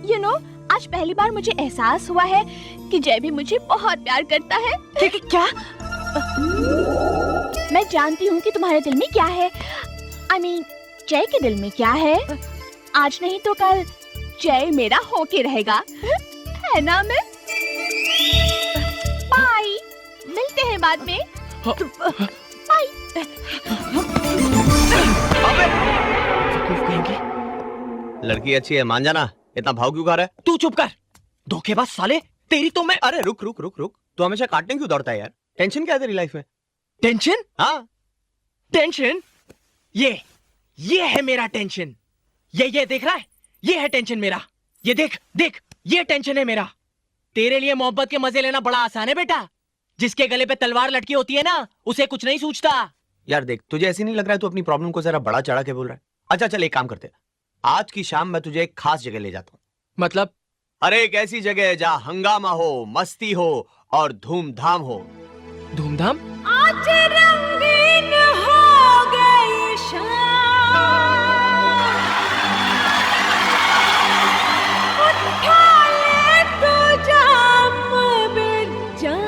You know, आज पहली बार मुझे एहसास हुआ है कि जय भी मुझे बहुत प्यार करता है। क्या? मैं जानती हूँ कि तुम्हारे दिल में क्या है। I mean, जय के दिल में क्या है? आज नहीं तो कल जय मेरा होके रहेगा, है ना? मैं बाय, मिलते हैं बाद में। बाय। लड़की अच्छी है, मान जाना। इतना भाव क्यों खा रहा है? तू चुप कर, धोखेबाज साले। तेरी तो मैं। अरे रुक। तू हमेशा काटने क्यों दौड़ता है यार? टेंशन क्या है तेरी लाइफ में? टेंशन? हाँ, टेंशन? ये है मेरा टेंशन। ये देख रहा है? ये है टेंशन मेरा। ये देख, ये टेंशन है मेरा। तेरे लिए मोहब्बत के मजे लेना बड़ा आसान है बेटा। जिसके गले पे तलवार लटकी होती है ना, उसे कुछ नहीं सूझता। यार देख, तुझे ऐसे नहीं लग रहा है तू अपनी प्रॉब्लम को जरा बड़ा चढ़ा के बोल रहा है? अच्छा चल, एक काम करते हैं, आज की शाम मैं तुझे एक खास जगह ले जाता हूँ। मतलब? अरे एक ऐसी जगह जहाँ हंगामा हो, मस्ती हो और धूमधाम हो। धूमधाम? आज रंगीन हो गई शाम, उठा ले तू जाम बेजान।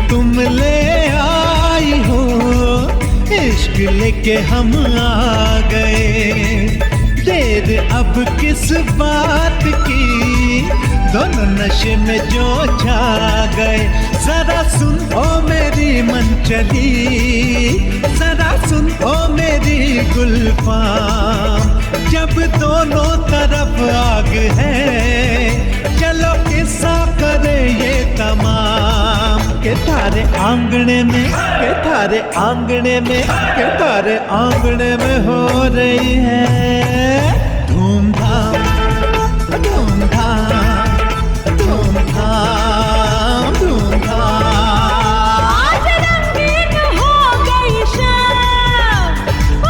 तुम ले आई हो, इश्क लेके हम आ गए। देर अब किस बात की, दोनों नशे में जो छा गए। जरा सुन ओ मेरी मन चली, जरा सुन ओ मेरी गुलफाम, जब दोनों तरफ आग है, चलो किस्सा करे ये तमाम। के तारे आंगने में, के तारे आंगने में, के तारे आंगने में हो रही है धूमधाम, धूमधाम, धूमधाम, धूमधाम। आज रंगीन हो गई शाम,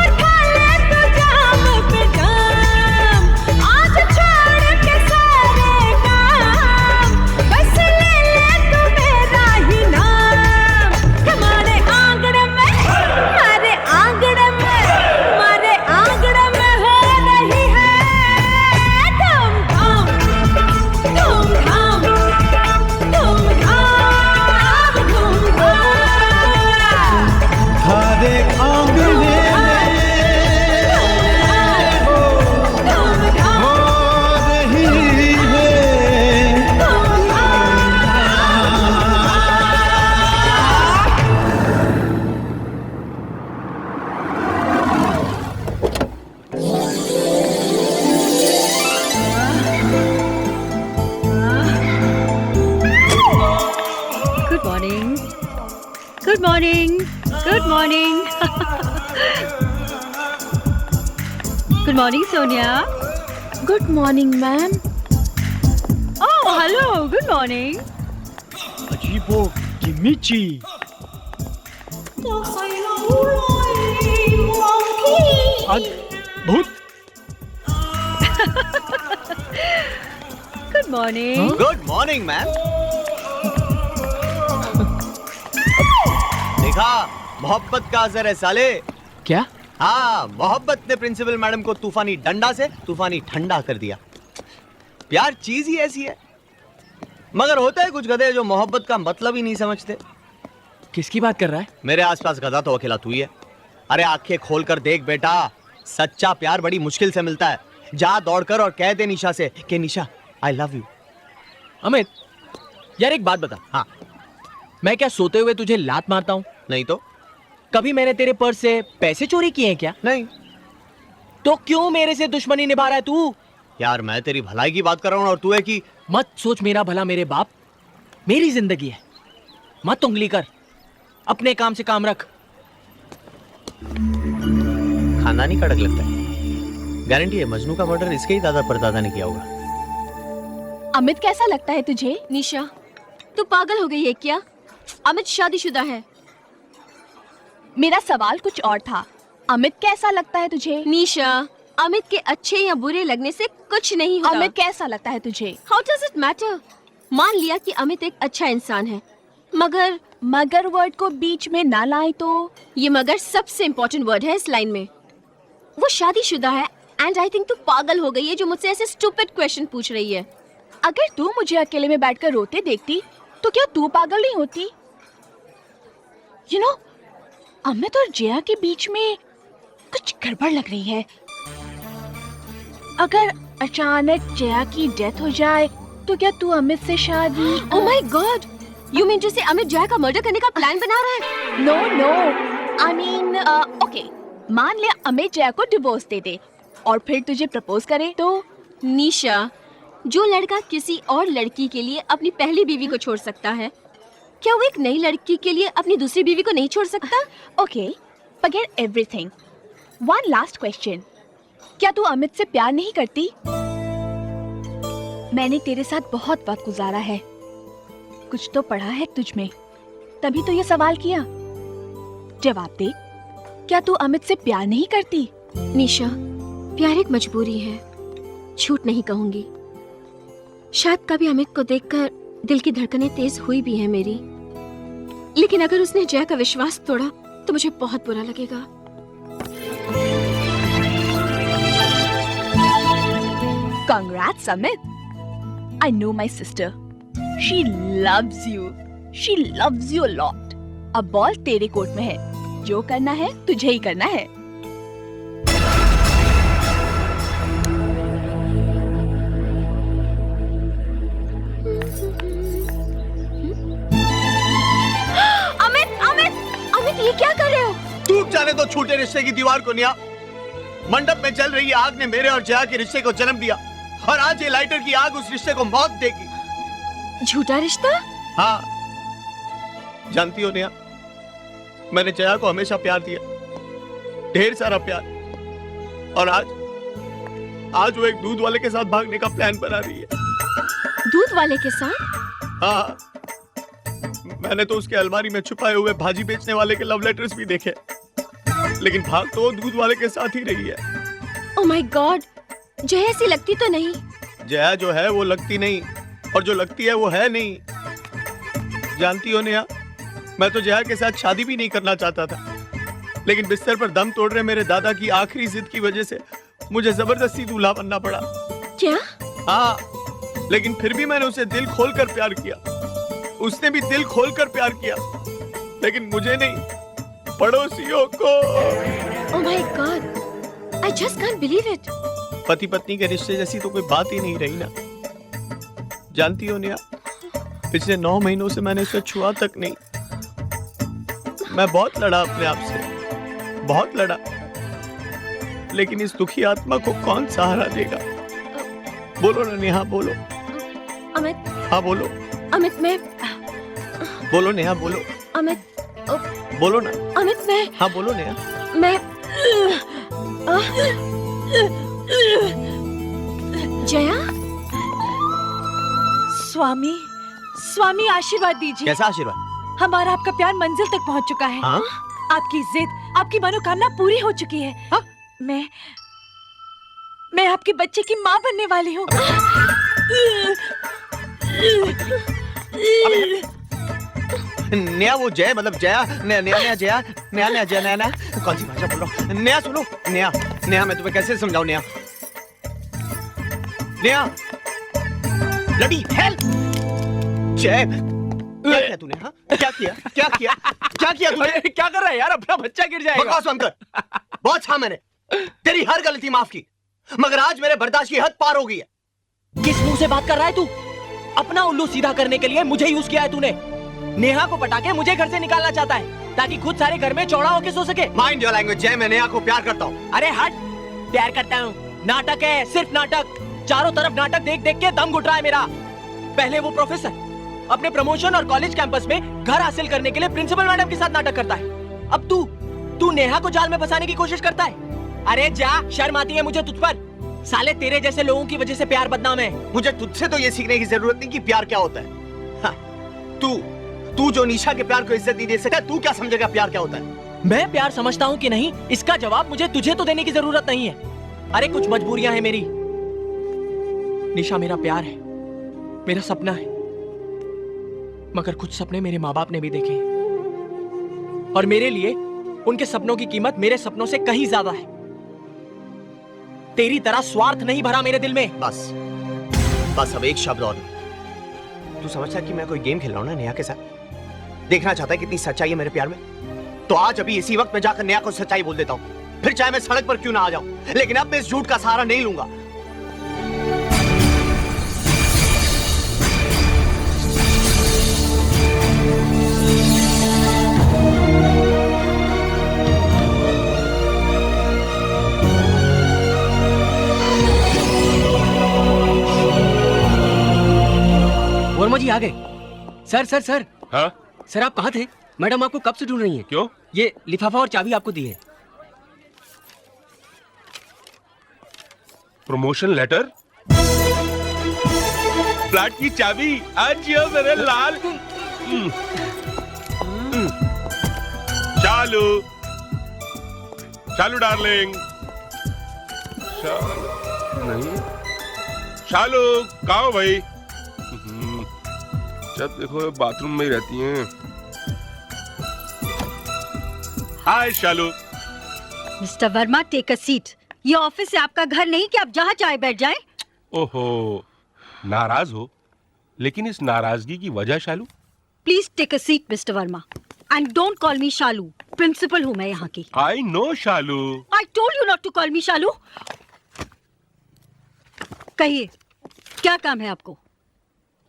उठा ले तो जाम पे जाम। आज छोड़ के सारे काम, बस ले ले तू मेरा ही नाम। हमारे आंगन में, हमारे आंगन में, हमारे आंगन में हो रही है धूमधाम, धूमधाम, धूमधाम, धूमधाम। थारे आंगने में हो रही है। Good morning. Good morning. Good morning. Good morning, Sonia. Good morning ma'am. Oh, hello. Good morning. अजीबो किमिची। अद्भुत। Good morning. Good morning ma'am. देखा, मोहब्बत का असर है साले। क्या? हाँ, मोहब्बत ने प्रिंसिपल मैडम को तूफानी डंडा से तूफानी ठंडा कर दिया। प्यार चीज ही ऐसी है। मगर होता है कुछ गधे जो मोहब्बत का मतलब ही नहीं समझते। किसकी बात कर रहा है? मेरे आसपास गधा तो अकेला तू ही है। अरे आंखें खोल कर देख बेटा, सच्चा प्यार बड़ी मुश्किल से मिलता है। जा दौड़कर और कह दे निशा से कि निशा आई लव यू। अमित, यार एक बात बता। हाँ। मैं क्या सोते हुए तुझे लात मारता हूँ? नहीं तो। कभी मैंने तेरे पर्स से पैसे चोरी किए हैं क्या? नहीं। तो क्यों मेरे से दुश्मनी निभा रहा है तू? यार मैं तेरी भलाई की बात कर रहा हूँ और तू है कि मत सोच मेरा भला मेरे बाप, मेरी जिंदगी है, मत उंगली कर, अपने काम से काम रख। खानदानी कड़क लगता है। गारंटी है मजनू का मर्डर इसके ही दादा परदादा ने किया होगा। अमित कैसा लगता है तुझे? निशा, तू पागल हो गई है क्या? अमित शादीशुदा है। मेरा सवाल कुछ और था। अमित कैसा लगता है तुझे? निशा, अमित के अच्छे या बुरे लगने से कुछ नहीं होता। अमित कैसा लगता है तुझे? How does it matter? मान लिया कि अमित एक अच्छा इंसान है, मगर वर्ड को बीच में ना लाए तो। ये मगर सबसे इम्पोर्टेंट वर्ड है इस लाइन में। वो शादीशुदा है एंड आई थिंक तू पागल हो गई है जो मुझसे ऐसे स्टूपिड क्वेश्चन पूछ रही है। अगर तू मुझे अकेले में बैठकर रोते देखती तो क्या तू पागल नहीं होती? यू नो, अमित और जया के बीच में कुछ गड़बड़ लग रही है। अगर अचानक जया की डेथ हो जाए तो क्या तू अमित से शादी? Oh my God, you mean to say Amit Jaya का मर्डर करने का प्लान बना रहा है? नो, आई मीन ओके, मान ले अमित जया को डिवोर्स दे दे और फिर तुझे प्रपोज करे तो? निशा, जो लड़का किसी और लड़की के लिए अपनी पहली बीवी को छोड़ सकता है, क्या वो एक नई लड़की के लिए अपनी दूसरी बीवी को नहीं छोड़ सकता? Okay, forget everything. One last question, क्या तू अमित से प्यार नहीं करती? मैंने तेरे साथ बहुत वक्त गुजारा है, कुछ तो पढ़ा है तुझ में, तभी तो ये सवाल किया। जवाब दे, क्या तू अमित से प्यार नहीं करती? निशा, प्यार एक मजबूरी है, झूठ नहीं कहूंगी। शायद कभी अमित को देखकर दिल की धड़कनें तेज हुई भी है मेरी, लेकिन अगर उसने जया का विश्वास तोड़ा तो मुझे बहुत बुरा लगेगा। Congrats, Amit. I know my sister. She loves you. She loves you lot. अब बॉल तेरे कोर्ट में है, जो करना है तुझे ही करना है। अमित अमित अमित, ये क्या कर रहे हो? टूट जाने दो छूटे रिश्ते की दीवार को निया। मंडप में जल रही आग ने मेरे और जया के रिश्ते को जन्म दिया, और आज ये लाइटर की आग उस रिश्ते को मौत देगी। झूठा रिश्ता? हाँ, जानती हो नेहा, मैंने जया को हमेशा प्यार दिया, ढेर सारा प्यार, और आज वो एक दूध वाले के साथ भागने का प्लान बना रही है। दूध वाले के साथ? हाँ, मैंने तो उसके अलमारी में छुपाए हुए भाजी बेचने वाले के लव लेटर्स भी देखे, लेकिन भाग तो वो दूध वाले के साथ ही रही है। ओह माय गॉड, जया ऐसी लगती तो नहीं? जया जो है वो लगती नहीं, और जो लगती है वो है नहीं। जानती हो नेहा, मैं तो जया के साथ शादी भी नहीं करना चाहता था, लेकिन बिस्तर पर दम तोड़ रहे मेरे दादा की आखिरी जिद की वजह से मुझे जबरदस्ती दूल्हा बनना पड़ा। क्या? हाँ, लेकिन फिर भी मैंने उसे दिल खोलकर प्यार किया, उसने भी दिल खोलकर प्यार किया, लेकिन मुझे नहीं, पड़ोसियों को। ओह my God, I just can't believe it. पति पत्नी के रिश्ते जैसी तो कोई बात ही नहीं रही ना। जानती हो नेहा, पिछले 9 महीनों से मैंने उसे छुआ तक नहीं। मैं बहुत लड़ा अपने आप से, बहुत लड़ा, लेकिन इस दुखी आत्मा को कौन सहारा देगा? बोलो ना नेहा, बोलो। अमित। हाँ बोलो। अमित, मैं। बोलो नेहा, बोलो। अमित। बोलो ना। अमित, मैं। हाँ बोलो नेहा। मैं। जया। स्वामी, स्वामी आशीर्वाद दीजिए। कैसा आशीर्वाद? हमारा आपका प्यार मंजिल तक पहुंच चुका है। हाँ? आपकी जिद, आपकी मनोकामना पूरी हो चुकी है। हाँ? मैं आपके बच्चे की माँ बनने वाली हूँ। नेहा, वो जय मतलब जया, नया जया, नया जया, नया कौन सी भाषा बोल रहा हूँ? नेहा सुनो, नेहा मैं तुम्हें कैसे समझाऊं? Neha bloody help! जय, क्या किया तूने? हाँ, क्या किया तूने? क्या कर रहा है यार? अपना बच्चा गिर जाएगा। बकवास बंद कर। बहुत छा मैंने तेरी हर गलती माफ की, मगर आज मेरे बर्दाश्त की हद पार हो गई है। किस मुंह से बात कर रहा है तू? अपना उल्लू सीधा करने के लिए मुझे यूज किया है तूने। नेहा को पटा के मुझे घर से निकालना चाहता है ताकि खुद सारे घर में चौड़ा होके सो सके। माइंड योर लैंग्वेज जय, मैं नेहा को प्यार करता हूँ। अरे हट, प्यार करता हूँ? नाटक है, सिर्फ नाटक। चारों तरफ नाटक देख देख के दम घुट रहा है मेरा। पहले वो प्रोफेसर अपने प्रमोशन और कॉलेज कैंपस में घर हासिल करने के लिए प्रिंसिपल मैडम के साथ नाटक करता है। अब तू नेहा को जाल में फंसाने की कोशिश करता है। अरे जा, शर्म आती है मुझे तुझ पर। साले तेरे जैसे लोगों की वजह से प्यार बदनाम है। मुझे तुझसे तो ये सीखने की जरूरत नहीं कि प्यार क्या होता है। हाँ, तू जो निशा के प्यार को इज्जत नहीं दे सका, तू क्या समझेगा प्यार क्या होता है? मैं प्यार समझता हूँ कि नहीं, इसका जवाब मुझे तुझे तो देने की जरूरत नहीं है। अरे कुछ मजबूरियां हैं मेरी। निशा मेरा प्यार है, मेरा सपना है, मगर कुछ सपने मेरे माँ बाप ने भी देखे हैं, और मेरे लिए उनके सपनों की कीमत मेरे सपनों से कहीं ज्यादा है। तेरी तरह स्वार्थ नहीं भरा मेरे दिल में। बस अब एक शब्द और नहीं। तू समझता है कि मैं कोई गेम खेल रहा हूं ना नेहा के साथ? देखना चाहता है कितनी सच्चाई है मेरे प्यार में? तो आज अभी इसी वक्त मैं जाकर नेहा को सच्चाई बोल देता हूं, फिर चाहे मैं सड़क पर क्यों ना आ जाऊं, लेकिन अब मैं इस झूठ का सहारा नहीं लूंगा। वर्मा जी आ गए। सर। हाँ? सर आप कहाँ थे? मैडम आपको कब से ढूंढ रही हैं। क्यों? ये लिफाफा और चाबी आपको दी है। प्रमोशन लेटर, फ्लैट की चाबी, आज यो मेरे लाल। शालू डार्लिंग, नहीं शालू कहाँ हो भाई? जब देखो बाथरूम में ही रहती हैं। Hi Shalu. Mister Verma, take a seat. ये ऑफिस है, आपका घर नहीं कि आप जहाँ चाहे बैठ जाएं। ओहो, नाराज हो? लेकिन इस नाराजगी की वजह Shalu? Please take a seat mister Verma and don't call me Shalu. Principal हूँ मैं यहाँ की। I know Shalu. I told you not to call me Shalu. कहिए क्या काम है आपको?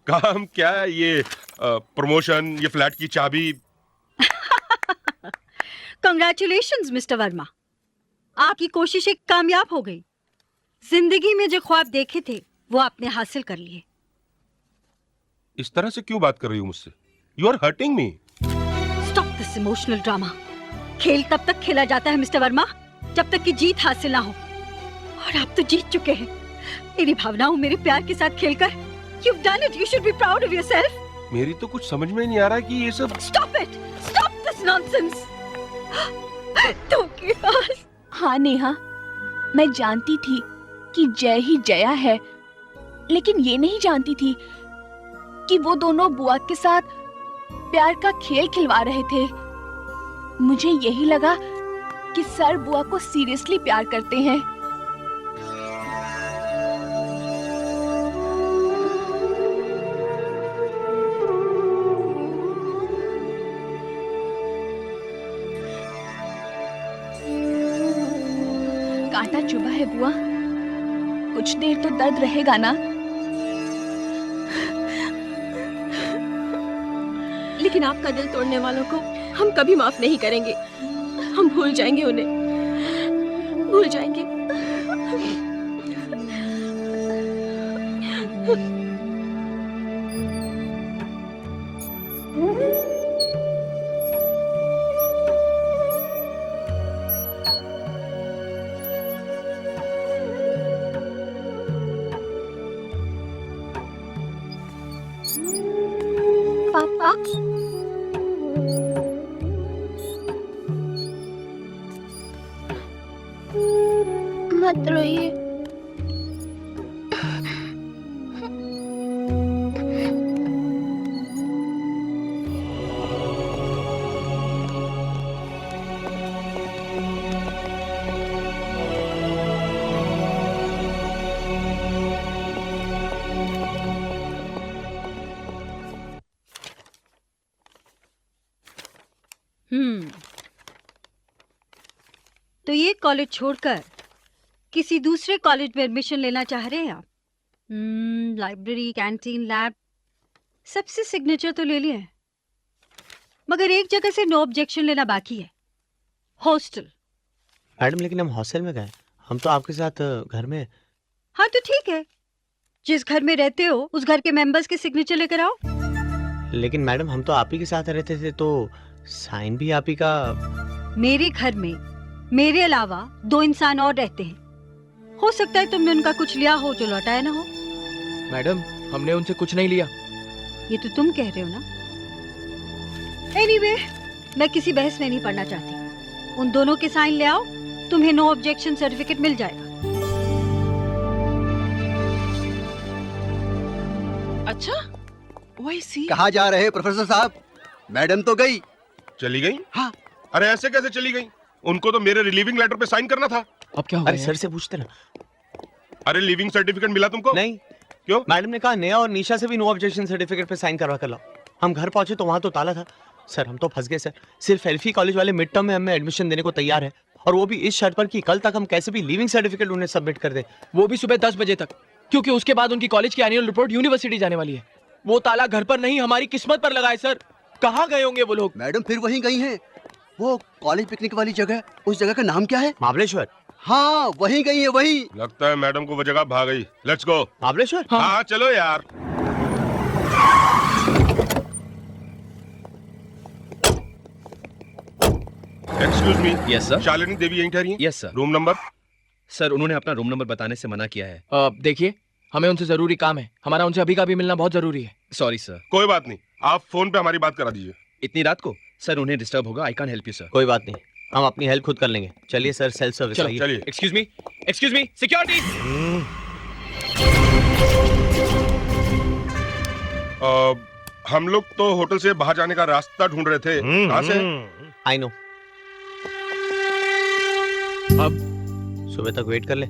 काम क्या है? ये प्रमोशन, ये फ्लैट की चाबी। कंग्रेचुलेशंस मिस्टर वर्मा, आपकी कोशिशें कामयाब हो गई। जिंदगी में जो ख्वाब देखे थे वो आपने हासिल कर लिए। इस तरह से क्यों बात कर रही हो मुझसे? You are hurting me. Stop this emotional drama. खेल तब तक खेला जाता है मिस्टर वर्मा जब तक कि जीत हासिल ना हो, और आप तो जीत चुके हैं। मेरी भावनाओं, मेरे प्यार के साथ खेलकर you've done it. You should be proud of yourself. मेरी तो कुछ समझ में नहीं आ रहा कि ये सब। Stop it. Stop this nonsense. धोखेबाज। हाँ नेहा, मैं जानती थी कि जय ही जया है, लेकिन ये नहीं जानती थी कि वो दोनों बुआ के साथ प्यार का खेल खिलवा रहे थे। मुझे यही लगा कि सर बुआ को सीरियसली प्यार करते हैं। कांटा चुभा है बुआ, कुछ देर तो दर्द रहेगा ना? लेकिन आपका दिल तोड़ने वालों को हम कभी माफ नहीं करेंगे। हम भूल जाएंगे उन्हें, भूल जाएंगे। पापा, मत रोइए। तो ये कॉलेज छोड़कर किसी दूसरे कॉलेज में एडमिशन लेना चाह रहे हैं आप? लाइब्रेरी, कैंटीन, लैब, सबसे सिग्नेचर तो ले लिए, मगर एक जगह से नो ऑब्जेक्शन लेना बाकी है, हॉस्टल। मैडम लेकिन हम हॉस्टल में गए, हम तो आपके साथ घर में। हाँ तो ठीक है, जिस घर में रहते हो उस घर के मेंबर्स के सिग्नेचर लेकर आओ। लेकिन मैडम हम तो आप ही के साथ रहते थे, तो साइन भी आप ही का। मेरे घर में मेरे अलावा 2 इंसान और रहते हैं, हो सकता है तुमने उनका कुछ लिया हो जो लौटाया ना हो। मैडम, हमने उनसे कुछ नहीं लिया। ये तो तुम कह रहे हो ना। एनीवे, मैं किसी बहस में नहीं पड़ना चाहती। उन दोनों के साइन ले आओ, तुम्हें नो ऑब्जेक्शन सर्टिफिकेट मिल जाएगा। अच्छा, वही सी। कहाँ जा रहे हैं प्रोफेसर साहब? मैडम तो गई। चली गई? हाँ। अरे ऐसे कैसे चली गई? उनको तो मेरे रिलीविंग लेटर पे साइन करना था। अब क्या हुआ? अरे सर से पूछते ना। अरे लिविंग सर्टिफिकेट मिला तुमको? नहीं। क्यों? मैडम ने कहा नेहा और निशा से भी नो ऑब्जेक्शन सर्टिफिकेट पे साइन करवा कर लाओ। हम घर पहुंचे तो वहां तो ताला था। सर हम तो फंस गए सर। सिर्फ एल्फी कॉलेज वाले मिड टर्म में हमें एडमिशन देने को तैयार है, और वो भी इस शर्त पर कि कल तक हम कैसे भी लिविंग सर्टिफिकेट उन्हें सबमिट कर दे, वो भी सुबह 10 बजे तक, क्योंकि उसके बाद उनकी कॉलेज की एनुअल रिपोर्ट यूनिवर्सिटी जाने वाली है। वो ताला घर पर नहीं, हमारी किस्मत पर लगा है सर। कहाँ गए होंगे वो लोग? मैडम फिर वहीं गई हैं। वो कॉलेज पिकनिक वाली जगह, उस जगह का नाम क्या है? महाबलेश्वर। हाँ वहीं गई है, वहीं। लगता है मैडम को वो जगह भाग गई। Let's go. महाबलेश्वर? हाँ चलो यार। Excuse me. Yes sir. Shalini Devi यहीं ठहरी हैं? Yes sir. Room number? Sir उन्होंने अपना रूम नंबर बताने से मना किया है। देखिए, हमें उनसे जरूरी काम है। हमारा उनसे अभी का भी मिलना बहुत जरूरी है। Sorry sir. कोई बात नहीं, आप फोन पे हमारी बात करा दीजिए। इतनी रात को? सर उन्हें डिस्टर्ब होगा। I can help you sir. कोई बात नहीं, हम अपनी हेल्प खुद कर लेंगे। चलिए सर, सेल्फ सर्विस। चलो चलिए। Excuse me, security. हम लोग तो होटल से बाहर जाने का रास्ता ढूंढ रहे थे। कहाँ से? I know. अब सुबह तक वेट कर ले।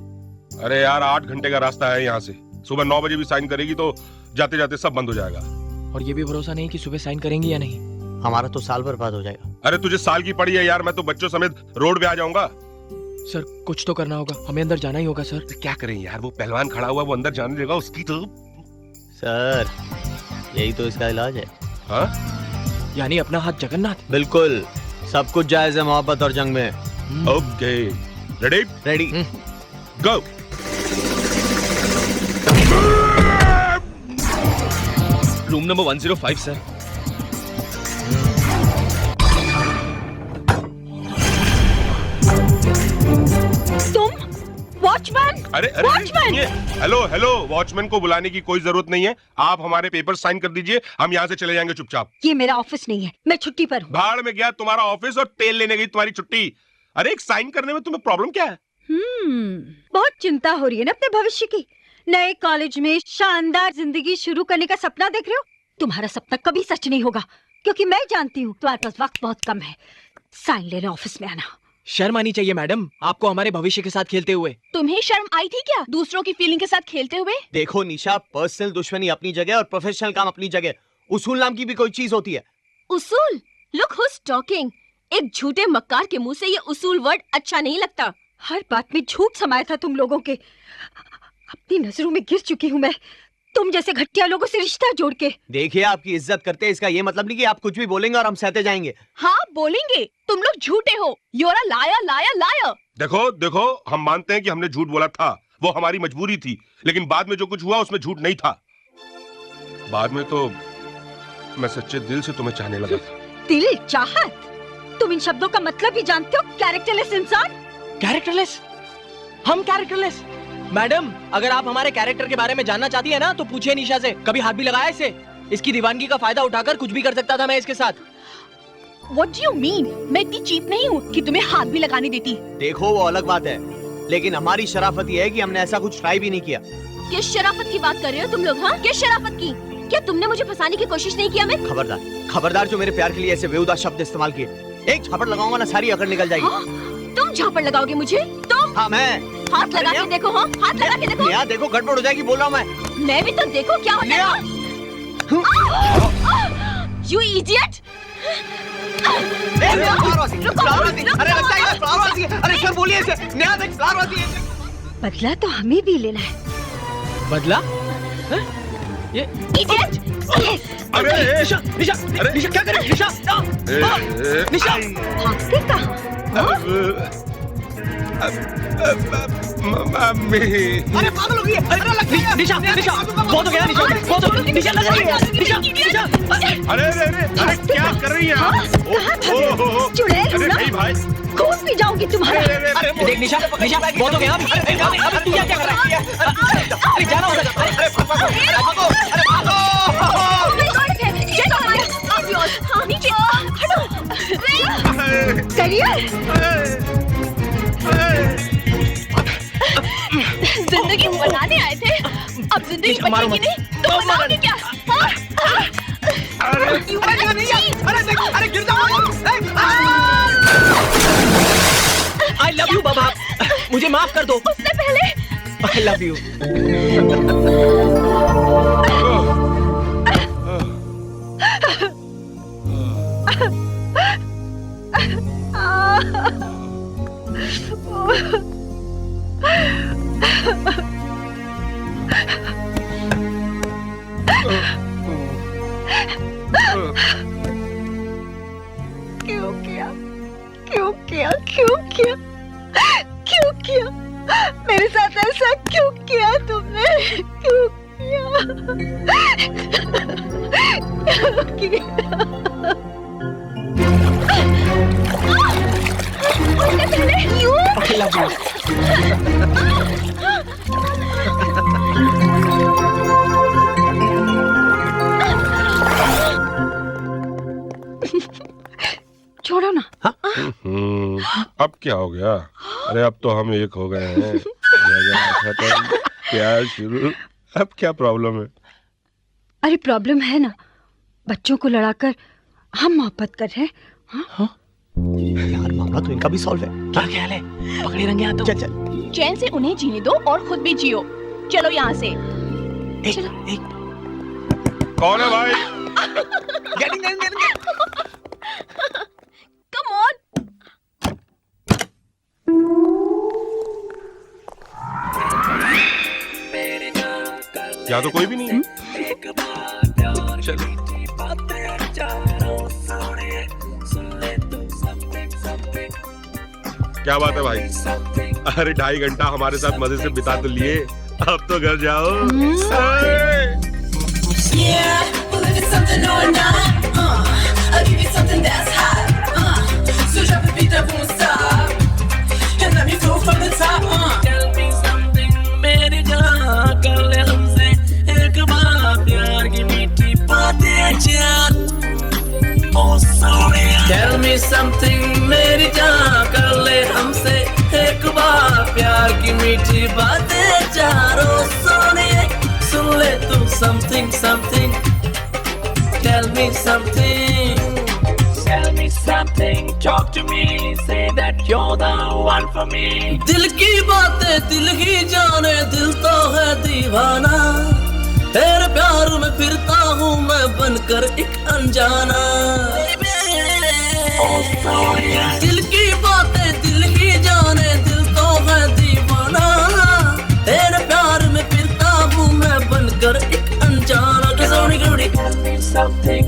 अरे यार 8 घंटे का रास्ता है यहाँ से। सुबह 9 बजे भी साइन करेगी तो जाते जाते सब बंद हो जाएगा। और ये भी भरोसा नहीं कि सुबह साइन करेंगी या नहीं। हमारा तो साल बर्बाद हो जाएगा। अरे तुझे साल की पड़ी है यार, मैं तो बच्चों समेत रोड पे आ जाऊंगा। सर कुछ तो करना होगा, हमें अंदर जाना ही होगा सर। तो क्या करें यार, वो पहलवान खड़ा हुआ, वो अंदर जाने देगा उसकी तो। सर यही तो इसका इलाज है। हाँ? यानी अपना हाथ जगन्नाथ। बिल्कुल, सब कुछ जायज है मोहब्बत और जंग में। Okay, ready? Ready, go. Room number 105 sir. तुम वॉचमैन? अरे हेलो हेलो, वॉचमैन को बुलाने की कोई जरूरत नहीं है। आप हमारे पेपर साइन कर दीजिए, हम यहाँ से चले जाएंगे चुपचाप। ये मेरा ऑफिस नहीं है, मैं छुट्टी पर हूँ। भाड़ में गया तुम्हारा ऑफिस और तेल लेने गई तुम्हारी छुट्टी। अरे एक साइन करने में तुम्हें प्रॉब्लम क्या है? बहुत चिंता हो रही है ना अपने भविष्य की। नए कॉलेज में शानदार जिंदगी शुरू करने का सपना देख रहे हो। तुम्हारा सपना कभी सच नहीं होगा, क्योंकि मैं जानती हूँ तुम्हारे पास वक्त बहुत कम है। साइन लेने ऑफिस में आना। शर्म आनी चाहिए मैडम, आपको हमारे भविष्य के साथ खेलते हुए। तुम्हें शर्म आई थी क्या दूसरों की फीलिंग के साथ खेलते हुए? देखो निशा, पर्सनल दुश्मनी अपनी जगह और प्रोफेशनल काम अपनी जगह। उसूल नाम की भी कोई चीज होती है। उसूल? Look who's talking. एक झूठे मक्कार के मुंह से ये उसूल वर्ड अच्छा नहीं लगता। हर बात में झूठ समाया था तुम लोगों के। अपनी नजरों में गिर चुकी हूँ मैं, तुम जैसे घटिया लोगों से रिश्ता जोड़ के। देखिए, आपकी इज्जत करते हैं, इसका ये मतलब नहीं कि आप कुछ भी बोलेंगे और हम सहते जाएंगे। हाँ बोलेंगे, तुम लोग झूठे हो। You are a liar liar liar. देखो देखो, हम मानते हैं कि हमने झूठ बोला था, वो हमारी मजबूरी थी, लेकिन बाद में जो कुछ हुआ उसमें झूठ नहीं था। बाद में तो मैं सच्चे दिल से तुम्हें चाहने लगा था। दिल चाहत? तुम इन शब्दों का मतलब ही जानते हो? कैरेक्टरलेस इंसान। कैरेक्टरलेस? हम कैरेक्टरलेस? मैडम, अगर आप हमारे कैरेक्टर के बारे में जानना चाहती है ना तो पूछिए निशा से। कभी हाथ भी लगाया इसे? इसकी दीवानगी का फायदा उठाकर कुछ भी कर सकता था मैं इसके साथ। What do you mean? मैं इतनी चीप नहीं हूँ कि तुम्हें हाथ भी लगाने देती। देखो वो अलग बात है, लेकिन हमारी शराफत ये है कि हमने ऐसा कुछ ट्राई भी नहीं किया। किस शराफत की बात कर रहे हो तुम लोग? हाँ, किस शराफत की? क्या तुमने मुझे फंसाने की कोशिश नहीं किया? मैं खबरदार, खबरदार जो मेरे प्यार के लिए ऐसे बेहुदा शब्द इस्तेमाल किए। एक झापड़ लगाऊंगा ना, सारी अकड़ निकल जाएगी। हाँ? तुम झापड़ लगाओगे मुझे? तुम? हाँ मैं। हाथ लगा के देखो। हाँ, हाथ लगा के देखो। यहाँ देखो, गड़बड़ हो जाएगी, बोल रहा हूँ मैं भी तो देखो क्या होता है। You idiot! अरे सर बोलिए इसे। नया देख, बदला तो हमें भी लेना है। बदला? ये Idiot! अरे निशा, निशा, निशा क्या करे? निशा, निशा, भागते कहाँ? मम्मी। अरे पागल हो गई है। अरे लग गई है। निशा, निशा, बहुत हो गया निशा, बहुत हो गया। निशा लग रही है। निशा, निशा। अरे क्या कर रही है आप? चुड़ैल अरे नहीं भाई, कूद भी जाऊंगी तुम्हारा। अरे देख निशा, निशा बहुत हो गया। अबे तू क्या कर रहा है? अरे जाना होगा। अरे भागो, अरे भागो। नीचे हटो। करियर जिंदगी बनाने आए थे, अब जिंदगी बचेगी नहीं तो बनाओगे क्या? अरे गिर जाओ। I love you बाबा, मुझे माफ कर दो। उससे पहले I love you। क्यों किया? क्यों किया? क्यों किया? क्यों किया? मेरे साथ ऐसा क्यों किया तुमने? क्यों किया? क्यों किया? I love you। छोड़ो ना। अब क्या हो गया? अरे अब तो हम एक हो गए हैं। खत्म, प्यार शुरू। अब क्या प्रॉब्लम है? अरे प्रॉब्लम है ना, बच्चों को लड़ाकर हम मोहब्बत कर रहे हैं। हाँ? यार मामला तो इनका भी सॉल्व है। क्या ख्याल है? पकड़े रंगे हाथों। चल चल। चैन से उन्हें जीने दो और खुद भी जियो। चलो यहाँ से। चलो। कौन है भाई? Come on. यहाँ तो कोई भी नहीं है। चलो। क्या बात है भाई? अरे 2.5 घंटा हमारे साथ मजे से बिता तो लिए, अब तो घर जाओ। Yeah, well if it's something or not, I'll give you something that's hot, so drop the beat that won't stop, and let me flow from the top, Tell me something, मेरी जान, कर ले हमसे एक बार प्यार की मीठी बातें जान, oh sorry. Tell me something, मेरी जान, कर ले हमसे एक बार प्यार की मीठी बातें जान, oh sorry. सुन ले तू something something, tell me something, talk to me, say that you're the one for me. दिल की बातें दिल ही जाने, दिल तो है दीवाना, तेरे प्यार में फिरता हूँ मैं बनकर एक अनजाना। दिल की बातें दिल ही जाने, दिल तो है दीवाना, तेरे प्यार में फिरता हूँ मैं बनकर एक अनजाना। किसौनी कुड़ी something,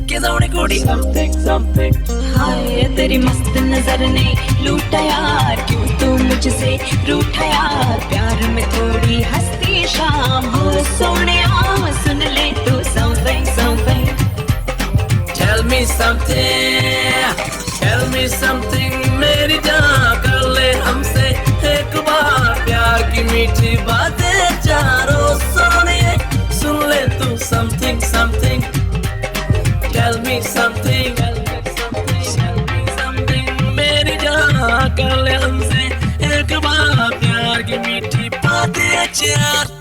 किसौनी कुड़ी something। हाय तेरी मस्त नजर ने लूटा यार, क्यों तू मुझसे रूठा यार, प्यार में थोड़ी हंसती शाम हो सोनिया, सुन ले तू something something, tell me something, मेरी जान, कर ले हमसे एक बार प्यार की मीठी बातें चारों सोनिए, सुन ले तू something something, tell me something, मेरी जान, कर ले हमसे एक बार प्यार की मीठी बातें चार।